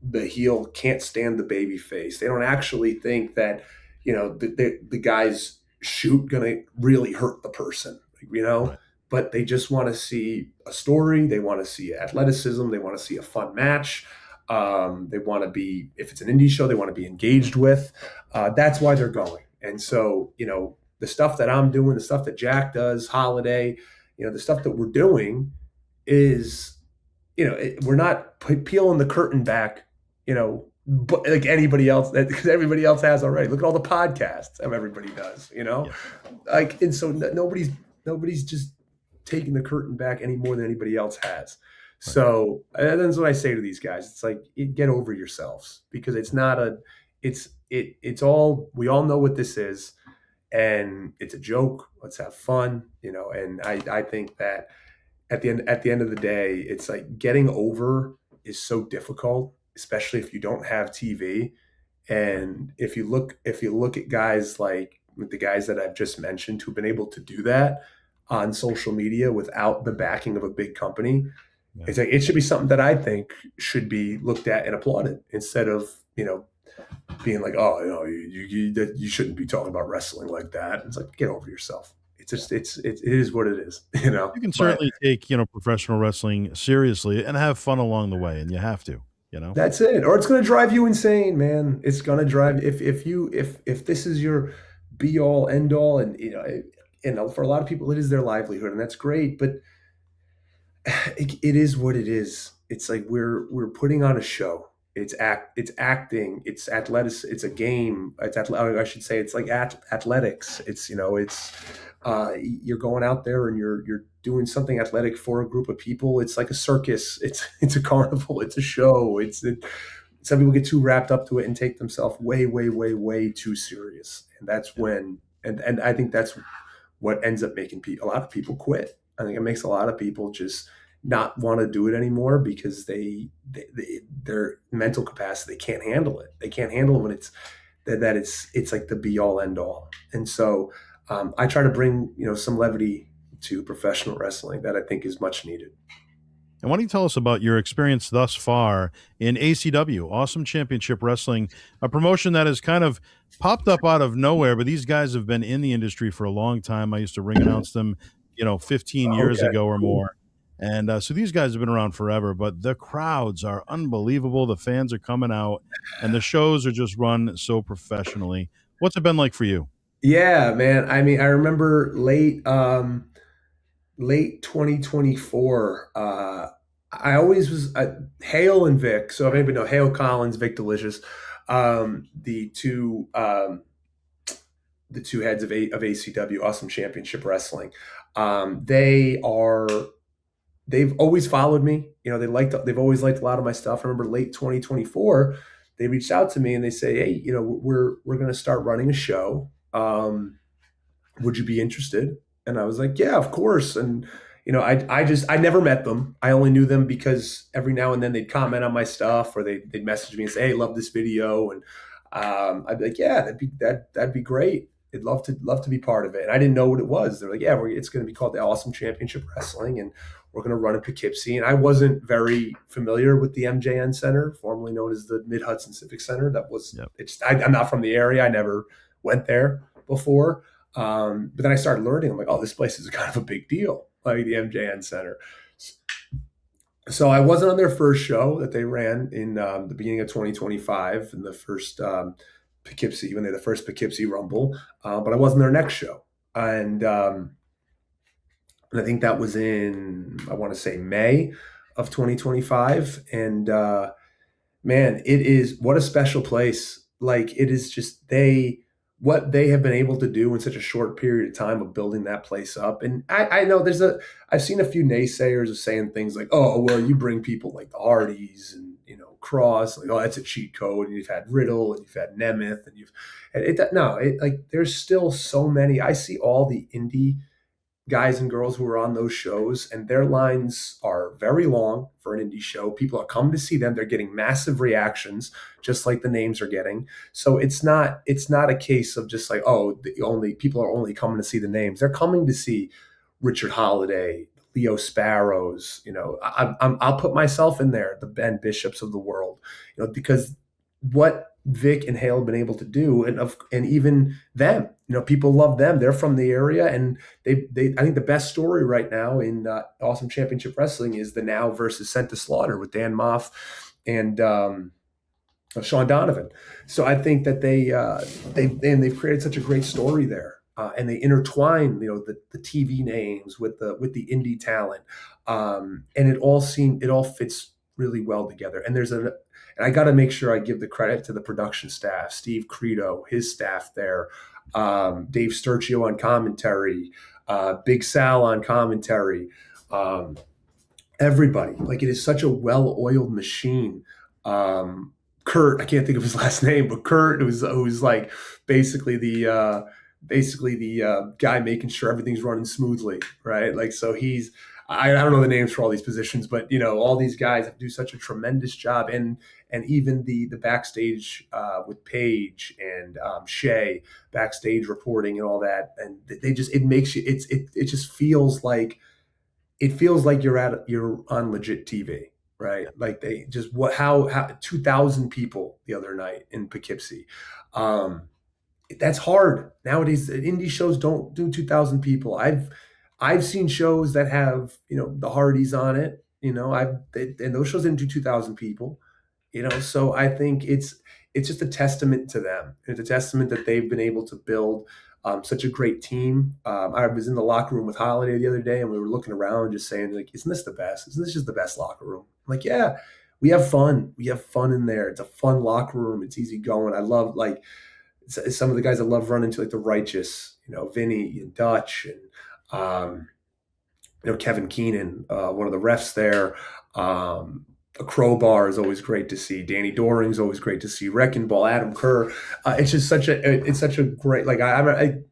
the heel can't stand the baby face. They don't actually think that, the guy's shoot going to really hurt the person, Right. but they just want to see a story. They want to see athleticism. They want to see a fun match. They want to be, if it's an indie show, they want to be engaged with. That's why they're going. And so, the stuff that I'm doing, the stuff that Jack does, Holiday, the stuff that we're doing is, we're not peeling the curtain back, but like anybody else, because everybody else has already. Look at all the podcasts everybody does, Yeah. like, and so nobody's just taking the curtain back any more than anybody else has. Right. So that's what I say to these guys. It's like, get over yourselves, because it's not a, it's all, we all know what this is, and it's a joke. Let's have fun, and I think that at the end of the day, it's like getting over is so difficult, especially if you don't have TV. Right. And if you look at guys like the guys that I've just mentioned who've been able to do that on social media without the backing of a big company, Yeah. it's like it should be something that I think should be looked at and applauded, instead of being like, oh, you shouldn't be talking about wrestling like that. It's like, get over yourself. it is what it is, you know. You can But certainly take, professional wrestling seriously and have fun along the way, and you have to, you know? that's it. Or it's going to drive you insane, man. It's going to drive if this is your be all end all, and for a lot of people it is their livelihood, and that's great. But it is what it is. It's like we're putting on a show. It's acting. It's athletics. It's a game. I should say it's like athletics. You're going out there and you're doing something athletic for a group of people. It's like a circus. It's a carnival. It's a show. Some people get too wrapped up to it and take themselves way, way, way, way too serious. And that's Yeah. when, and I think that's what ends up making a lot of people quit. I think it makes a lot of people just not want to do it anymore because their mental capacity, they can't handle it. They can't handle it when it's like the be all end all. And so I try to bring, some levity to professional wrestling that I think is much needed. And why don't you tell us about your experience thus far in ACW, Awesome Championship Wrestling, a promotion that has kind of popped up out of nowhere, but these guys have been in the industry for a long time. I used to ring announce them, 15 years Okay, ago or cool. more. And so these guys have been around forever, but the crowds are unbelievable. The fans are coming out, and the shows are just run so professionally. What's it been like for you? Yeah, man. I mean, I remember late 2024. I always was Hale and Vic. So if anybody know Hale Collins, Vic Delicious, the two heads of ACW, Awesome Championship Wrestling. They've always followed me. They've always liked a lot of my stuff. I remember late 2024, they reached out to me and they say, "Hey, we're going to start running a show. Would you be interested?" And I was like, "Yeah, of course." And I never met them. I only knew them because every now and then they'd comment on my stuff or they'd message me and say, "Hey, love this video." And I'd be like, "Yeah, that'd be great. I'd love to be part of it." And I didn't know what it was. They're like, "Yeah, it's going to be called the Awesome Championship Wrestling, and we're going to run in Poughkeepsie." And I wasn't very familiar with the MJN Center, formerly known as the Mid Hudson Civic Center. Yep. I'm not from the area. I never went there before. But then I started learning. I'm like, "Oh, this place is kind of a big deal, like the MJN Center." So I wasn't on their first show that they ran in the beginning of 2025 in the first Poughkeepsie, when they had the first Poughkeepsie Rumble, but I wasn't their next show. And I think that was in, I want to say, May of 2025. And man, it is, what a special place. Like, it is just what they have been able to do in such a short period of time of building that place up. And I know I've seen a few naysayers of saying things like, "Oh, well, you bring people like the Hardys and, Cross, like, oh, that's a cheat code. And you've had Riddle and you've had Nemeth and there's still so many. I see all the indie guys and girls who are on those shows, and their lines are very long for an indie show. People are coming to see them. They're getting massive reactions, just like the names are getting. So it's not a case of just like, oh, the only people are only coming to see the names. They're coming to see Richard Holiday, Leo Sparrows. I'll put myself in there, the Ben Bishops of the world, because what Vic and Hale have been able to do, and even them, people love them. They're from the area, and they I think the best story right now in Awesome Championship Wrestling is the Now versus Sent to Slaughter with Dan Moff and Sean Donovan. So I think that they've created such a great story there. And they intertwine, the TV names with the indie talent, and it all fits really well together. And I got to make sure I give the credit to the production staff, Steve Credo, his staff there, Dave Sturcio on commentary, Big Sal on commentary, everybody. Like, it is such a well-oiled machine. Kurt, I can't think of his last name, but Kurt, who's like basically the guy making sure everything's running smoothly, right? Like, so I don't know the names for all these positions, but all these guys do such a tremendous job, and even the backstage with Paige and Shay, backstage reporting and all that, and it makes you, it just feels like you're on legit TV, right? Yep. Like, they just, how 2,000 people the other night in Poughkeepsie. that's hard nowadays. Indie shows don't do 2,000 people. I've seen shows that have, the Hardys on it. And those shows didn't do 2,000 people. So I think it's just a testament to them. It's a testament that they've been able to build such a great team. I was in the locker room with Holiday the other day, and we were looking around, just saying, like, "Isn't this the best? Isn't this just the best locker room?" I'm like, yeah, we have fun. We have fun in there. It's a fun locker room. It's easy going. I love, like, some of the guys I love running to, like the Righteous, Vinny and Dutch, and Kevin Keenan, one of the refs there. A Crowbar is always great to see. Danny Doring's always great to see. Wrecking Ball, Adam Kerr. It's just such a great, like,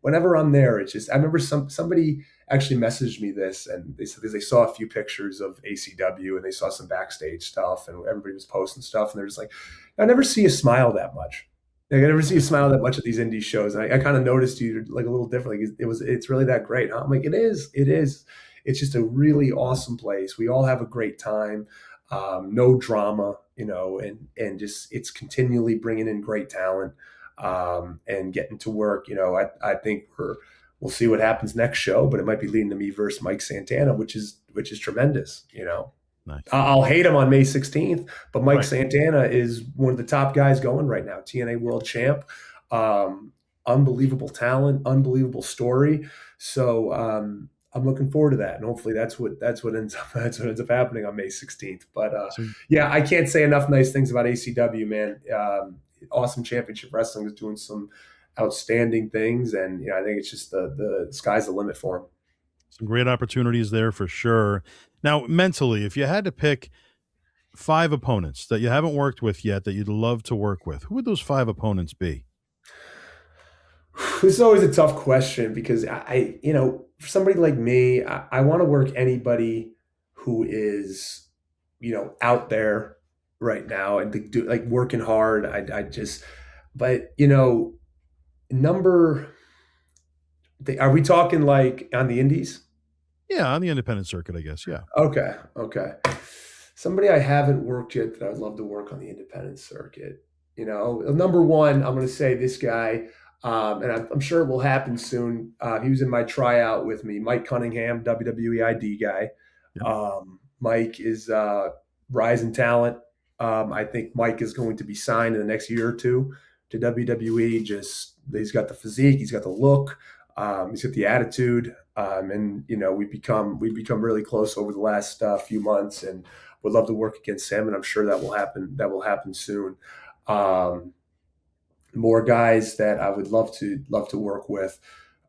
whenever I'm there, it's just, I remember somebody actually messaged me this, and they said, because they saw a few pictures of ACW and they saw some backstage stuff and everybody was posting stuff, and they're just like, I never see you smile that much. Like, I never see you smile that much at these indie shows. And I kind of noticed you like a little different. Like, it's really that great, huh? I'm like, it is. It's just a really awesome place. We all have a great time. No drama, and just, it's continually bringing in great talent, and getting to work. I think we'll see what happens next show, but it might be leading to me versus Mike Santana, which is tremendous. Nice. I'll hate him on May 16th, but Mike Right. Santana is one of the top guys going right now. TNA World Champ, unbelievable talent, unbelievable story. So I'm looking forward to that, and hopefully that's what ends up happening on May 16th. But So yeah, I can't say enough nice things about ACW, man. Awesome championship wrestling, is doing some outstanding things, and I think it's just the sky's the limit for him. some great opportunities there for sure. Now, mentally, if you had to pick five opponents that you haven't worked with yet that you'd love to work with, who would those five opponents be? This is always a tough question because for somebody like me, I want to work anybody who is, out there right now and like working hard. I just, but number, are we talking like on the indies? Yeah, on the independent circuit, I guess. Yeah. Okay, okay. Somebody I haven't worked yet that I'd love to work on the independent circuit. Number one, I'm going to say this guy, and I'm sure it will happen soon. He was in my tryout with me, Mike Cunningham, WWE ID guy. Yep. Mike is rising talent. I think Mike is going to be signed in the next year or two to WWE. Just, he's got the physique, he's got the look, he's got the attitude, and we become really close over the last few months, and would love to work against him, and I'm sure that will happen. That will happen soon. Um, More guys that I would love to work with.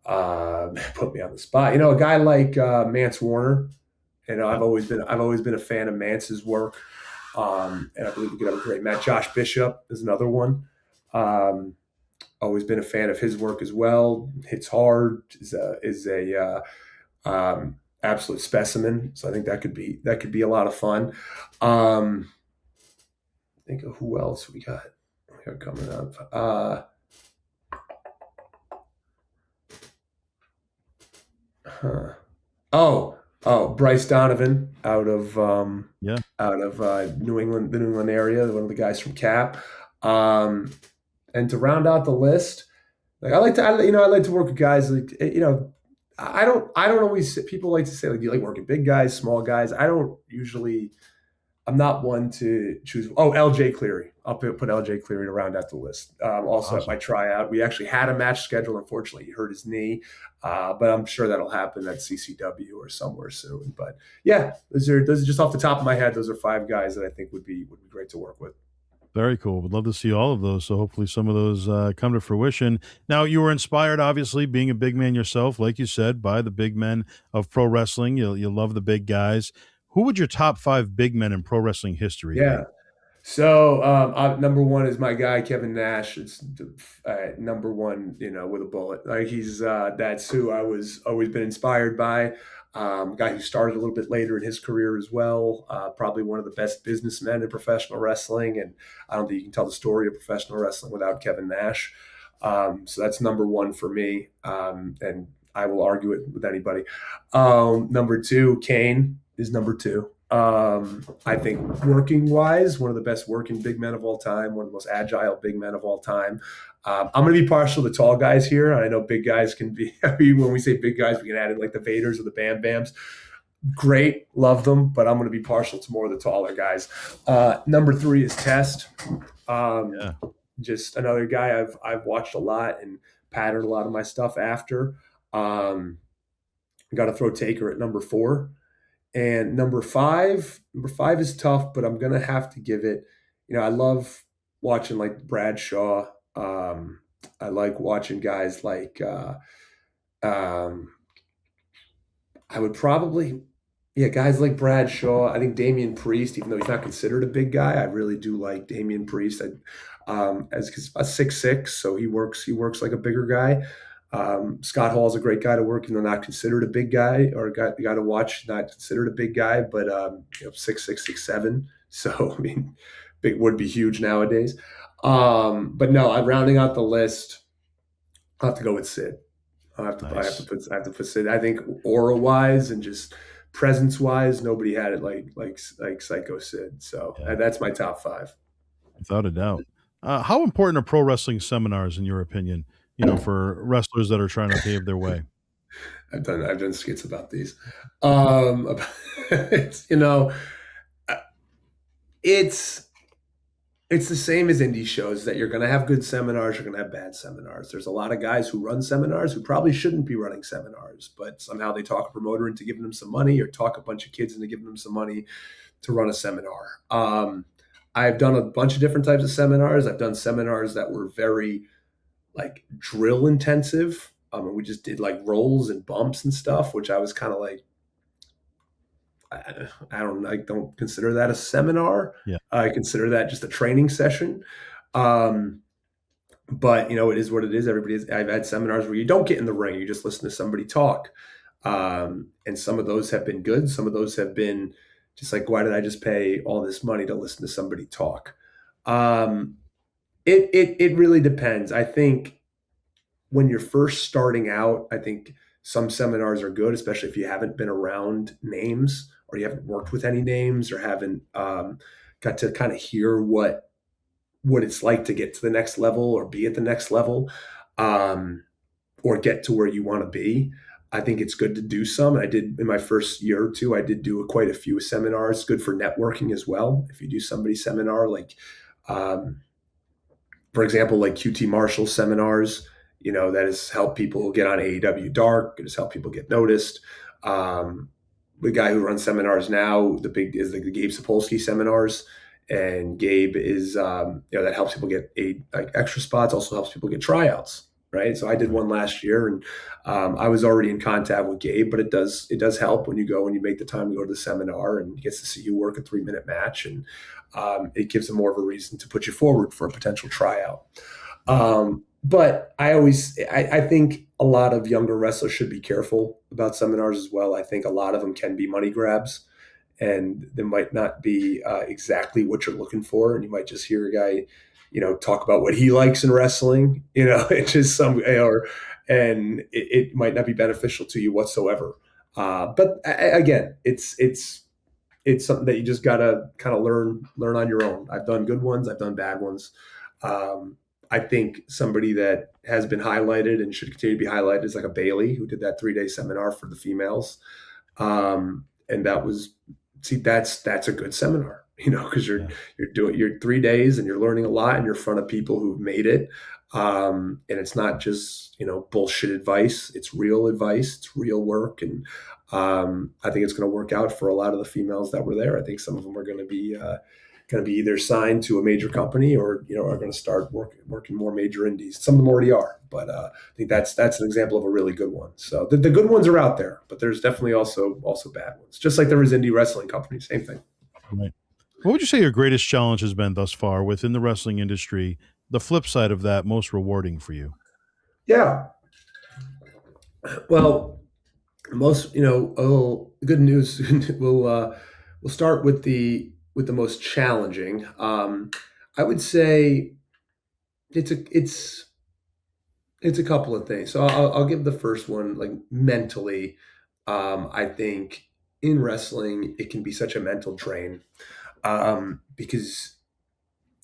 Put me on the spot. A guy like Mance Warner. Yep. I've always been a fan of Mance's work, and I believe we could have a great match. Josh Bishop is another one. Um, Always been a fan of his work as well. Hits hard. Is a absolute specimen. So I think that could be a lot of fun. Think of who else we got coming up. Huh. Oh, Bryce Donovan Yeah. out of New England, the New England area, one of the guys from Cap. Um, and to round out the list, like, I like to work with guys like, I don't always, people like to say, like, do you like working big guys, small guys? I don't usually. I'm not one to choose. Oh, LJ Cleary. I'll put LJ Cleary to round out the list. Also at my Awesome. tryout, we actually had a match scheduled. Unfortunately, he hurt his knee, but I'm sure that'll happen at CCW or somewhere soon. But yeah, those are just off the top of my head. Those are five guys that I think would be great to work with. Very cool. Would love to see all of those. So hopefully some of those come to fruition. Now, you were inspired, obviously, being a big man yourself, like you said, by the big men of pro wrestling. You love the big guys. Who would your top five big men in pro wrestling history Yeah. be? So number one is my guy Kevin Nash. It's number one, with a bullet. Like, that's who I was always been inspired by. Guy who started a little bit later in his career as well. Probably one of the best businessmen in professional wrestling, and I don't think you can tell the story of professional wrestling without Kevin Nash. So that's number one for me, and I will argue it with anybody. Number two, Kane is number two. I think working wise, one of the best working big men of all time, one of the most agile big men of all time. I'm going to be partial to tall guys here. I know big guys can be, I mean, when we say big guys, we can add in like the Vaders or the Bam Bams. Great, love them, but I'm going to be partial to more of the taller guys. Number three is Test. Um, Yeah, just another guy I've watched a lot and patterned a lot of my stuff after. Um, Got to throw Taker at number four. And number five is tough, but I'm gonna have to give it. I love watching like Bradshaw. I like watching guys like um, I would probably, yeah, guys like Bradshaw. I think Damian Priest, even though he's not considered a big guy, I really do like Damian Priest. As a 6'6", so he works like a bigger guy. Scott Hall's a great guy to work, not considered a big guy, or a guy to watch, not considered a big guy, but 6'6", 6'7". So I mean, big would be huge nowadays. But no, I'm rounding out the list. I'll have to go with Sid. nice. I have to put Sid. I think aura wise and just presence wise, nobody had it like Psycho Sid. So Yeah, that's my top five. without a doubt. How important are pro wrestling seminars, in your opinion? For wrestlers that are trying to pave their way. I've done skits about these. Um, it's it's it's the same as indie shows that you're going to have good seminars, you're going to have bad seminars. There's a lot of guys who run seminars who probably shouldn't be running seminars, but somehow they talk a promoter into giving them some money or talk a bunch of kids into giving them some money to run a seminar. I've done a bunch of different types of seminars. I've done seminars that were very like drill intensive. And we just did like rolls and bumps and stuff, which I was kind of like, I don't consider that a seminar. Yeah, I consider that just a training session. Um, but it is what it is. I've had seminars where you don't get in the ring; you just listen to somebody talk. And some of those have been good. Some of those have been just like, why did I just pay all this money to listen to somebody talk? Um, it really depends. I think when you're first starting out, I think some seminars are good, especially if you haven't been around names or you haven't worked with any names or haven't got to kind of hear what it's like to get to the next level or be at the next level, um, or get to where you want to be. I think it's good to do some. I did in my first year or two. I did do quite a few seminars. Good for networking as well. If you do somebody's seminar, like um, for example, like QT Marshall seminars, that has helped people get on AEW Dark. It has helped people get noticed. Um, the guy who runs seminars now, the big is the Gabe Sapolsky seminars, and Gabe is that helps people get like extra spots. Also helps people get tryouts. Right. So I did right. one last year, and I was already in contact with Gabe, but it does help when you go and you make the time to go to the seminar, and he gets to see you work a 3-minute match, and it gives them more of a reason to put you forward for a potential tryout. But I think a lot of younger wrestlers should be careful about seminars as well. I think a lot of them can be money grabs, and they might not be exactly what you're looking for. And you might just hear a guy, talk about what he likes in wrestling, it's just and it might not be beneficial to you whatsoever. But again, it's something that you just gotta kind of learn on your own. I've done good ones, I've done bad ones. Um, I think somebody that has been highlighted and should continue to be highlighted is like a Bailey who did that 3-day seminar for the females, and that was that's a good seminar, because Yeah, you're doing your 3 days and you're learning a lot and you're in front of people who've made it. And it's not just bullshit advice; it's real advice, it's real work, and I think it's going to work out for a lot of the females that were there. I think some of them are going to be either signed to a major company or are going to start working more major indies. Some of them already are, but I think yeah, that's an example of a really good one. So the good ones are out there, but there's definitely also bad ones. Just like there is indie wrestling companies, same thing. right. What would you say your greatest challenge has been thus far within the wrestling industry? The flip side of that, most rewarding for you. Yeah. Well, most good news. We'll start with the most challenging. I would say it's a it's it's a couple of things. So I'll give the first one like mentally. I think in wrestling, it can be such a mental drain, because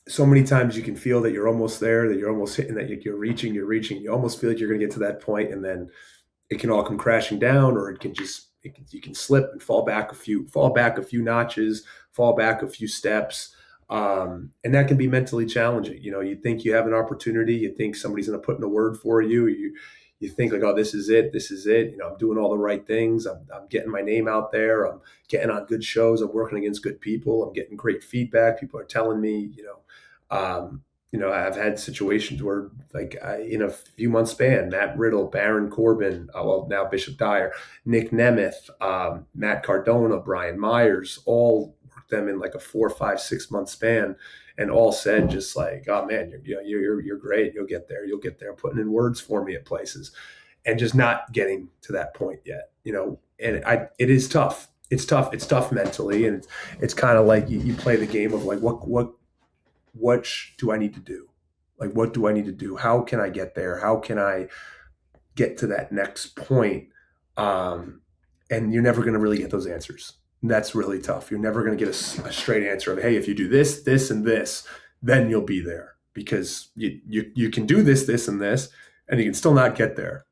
so many times you can feel that you're almost there, that you're almost hitting, that you're reaching. You almost feel like you're going to get to that point, and then it can all come crashing down, or you can slip and fall back a few notches, fall back a few steps, and that can be mentally challenging. You think you have an opportunity, you think somebody's going to put in a word for you, you think like, oh, this is it, this is it. I'm doing all the right things. I'm getting my name out there. I'm getting on good shows. I'm working against good people. I'm getting great feedback. People are telling me, um, I've had situations where, like, in a few months span, Matt Riddle, Baron Corbin, well, now Bishop Dyer, Nick Nemeth, Matt Cardona, Brian Myers, all worked them in like a 4, 5, 6 month span, and all said just like, "Oh man, you're great. You'll get there. You'll get there." Putting in words for me at places, and just not getting to that point yet. And it is tough. It's tough. It's tough mentally, and it's kind of like you play the game of like, what do I need to do? Like, what do I need to do? How can I get there? How can I get to that next point? Um, and you're never going to really get those answers. And that's really tough. You're never going to get a straight answer of, hey, if you do this, this, and this, then you'll be there, because you can do this, and this, and you can still not get there.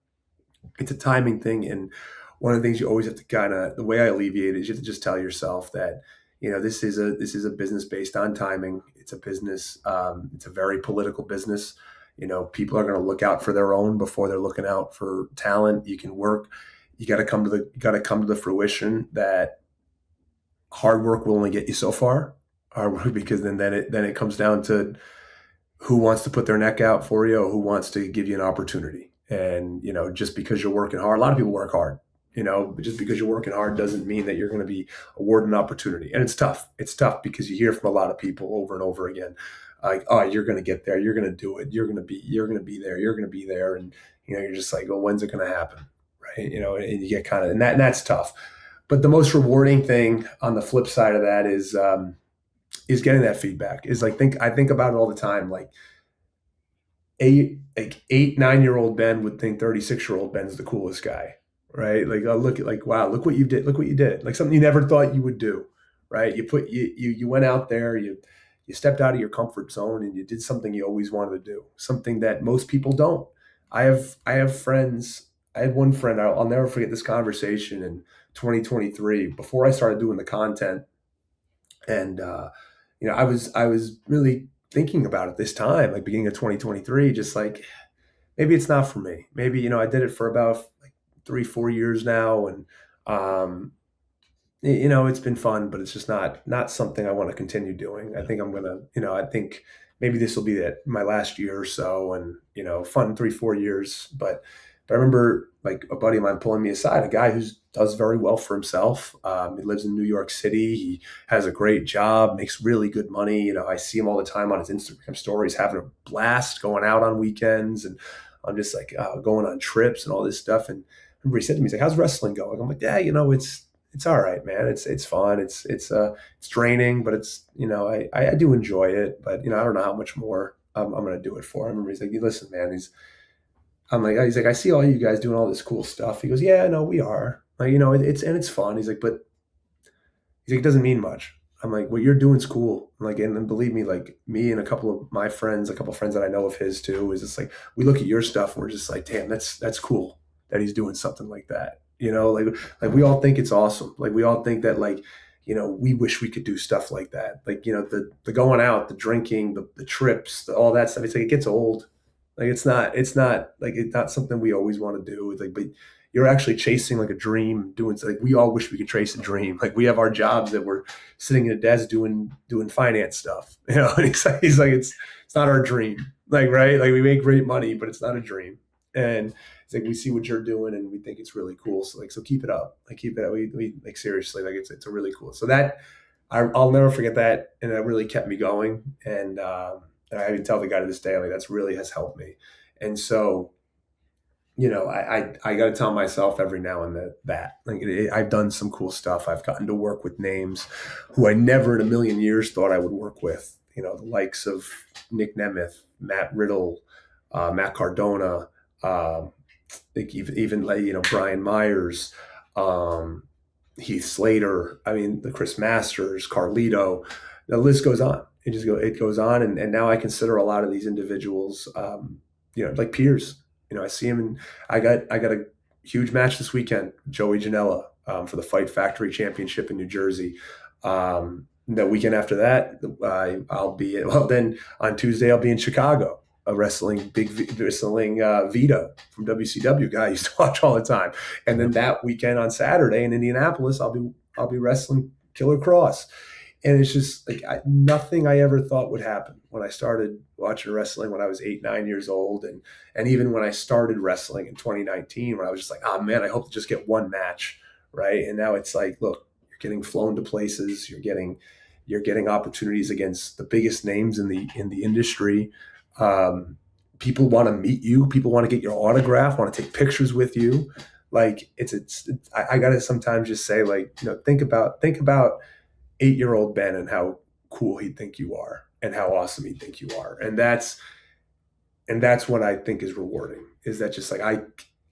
It's a timing thing. And one of the things you always have to the way I alleviate it is you have to just tell yourself that, this is a business based on timing. It's a business. It's a very political business. People are going to look out for their own before they're looking out for talent. You can work. You got to come to the fruition that hard work will only get you so far. Hard work, because then it comes down to who wants to put their neck out for you, or who wants to give you an opportunity. And, just because you're working hard, a lot of people work hard, but just because you're working hard doesn't mean that you're going to be awarded an opportunity. And it's tough. It's tough because you hear from a lot of people over and over again, like, oh, you're going to get there. You're going to do it. You're going to be there. You're going to be there. And, you're just like, well, when's it going to happen? Right. And you get kind of, and that's tough. But the most rewarding thing on the flip side of that is getting that feedback. Is like, I think about it all the time. Like, 9-year-old Ben would think 36-year-old Ben's the coolest guy, right? Like, oh, wow, look what you did. Look what you did. Like something you never thought you would do, right? You went out there, you stepped out of your comfort zone, and you did something you always wanted to do, something that most people don't. I have friends. I had one friend. I'll never forget this conversation in 2023 before I started doing the content. And I was really thinking about it this time, like beginning of 2023, just like, maybe it's not for me. Maybe, I did it for about like 3, 4 years now, and um, it's been fun, but it's just not something I want to continue doing. I think I'm gonna, I think maybe this will be my last year or so, and fun 3, 4 years. But I remember like a buddy of mine pulling me aside, a guy who does very well for himself. He lives in New York City. He has a great job, makes really good money. I see him all the time on his Instagram stories, having a blast, going out on weekends, and I'm just like, going on trips and all this stuff. And I remember he said to me, he's like, "How's wrestling going?" I'm like, "Yeah, it's all right, man. It's fun. It's draining, but I do enjoy it. But I don't know how much more I'm going to do it for." I remember he's like, "Listen, man." He's like, "I see all you guys doing all this cool stuff." He goes, "Yeah, no, we are. Like, it's fun." He's like, "But," he's like, "it doesn't mean much." I'm like, "What you're doing is cool." Like, and believe me, like me and a couple of my friends, a couple of friends that I know of his too, is just like, we look at your stuff and we're just like, damn, that's cool that he's doing something like that. Like we all think it's awesome. Like we all think that, like, we wish we could do stuff like that. Like, the going out, the drinking, the trips, all that stuff. It's like, it gets old. Like it's not something we always want to do. It's like, but you're actually chasing like a dream, doing, like, we all wish we could trace a dream. Like we have our jobs that we're sitting at a desk doing finance stuff. And he's like, it's not our dream. Like, right? Like we make great money, but it's not a dream. And it's like, we see what you're doing and we think it's really cool. So keep it up. Like keep it up. We like, seriously, like it's a really cool. So that I'll never forget that, and that really kept me going. And I even tell the guy to this day, like, that's really has helped me. And so, I got to tell myself every now and then that, like, I've done some cool stuff. I've gotten to work with names who I never in a million years thought I would work with. The likes of Nick Nemeth, Matt Riddle, Matt Cardona, like even like, Brian Myers, um, Heath Slater, I mean, the Chris Masters, Carlito, the list goes on. It goes on. And now I consider a lot of these individuals, like peers. I see him, and I got a huge match this weekend, Joey Janela, for the Fight Factory Championship in New Jersey. The weekend after that, then on Tuesday, I'll be in Chicago, wrestling Vito from WCW, guy I used to watch all the time. And then that weekend on Saturday in Indianapolis, I'll be wrestling Killer Cross. And it's just like nothing I ever thought would happen when I started watching wrestling when I was 8, 9 years old. And even when I started wrestling in 2019, when I was just like, oh man, I hope to just get one match. Right. And now it's like, look, you're getting flown to places, you're getting opportunities against the biggest names in the industry. People want to meet you. People want to get your autograph, want to take pictures with you. Like I got to sometimes just say, like, think about 8-year-old Ben and how cool he'd think you are and how awesome he'd think you are. And that's what I think is rewarding, is that just like,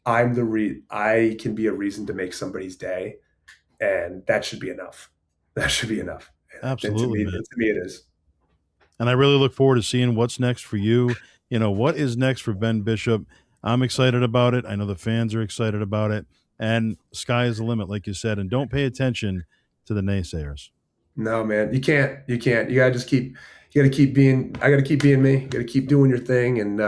I can be a reason to make somebody's day, and that should be enough. That should be enough. Absolutely, and to me it is. And I really look forward to seeing what's next for you. What is next for Ben Bishop? I'm excited about it. I know the fans are excited about it. And sky is the limit, like you said. And don't pay attention to the naysayers. No, man, you can't. You gotta just keep. You gotta keep being. I gotta keep being me. You gotta keep doing your thing. And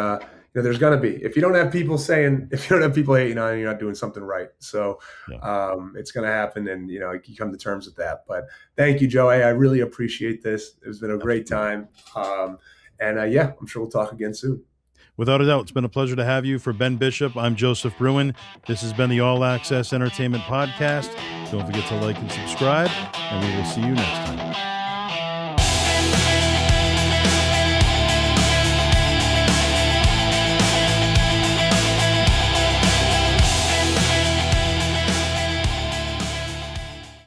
there's gonna be. If you don't have people hating on you, you're not doing something right. So, yeah. It's gonna happen, and you come to terms with that. But thank you, Joe. I really appreciate this. It's been a great time. I'm sure we'll talk again soon. Without a doubt, it's been a pleasure to have you. For Ben Bishop, I'm Joseph Bruen. This has been the All Access Entertainment Podcast. Don't forget to like and subscribe, and we will see you next time.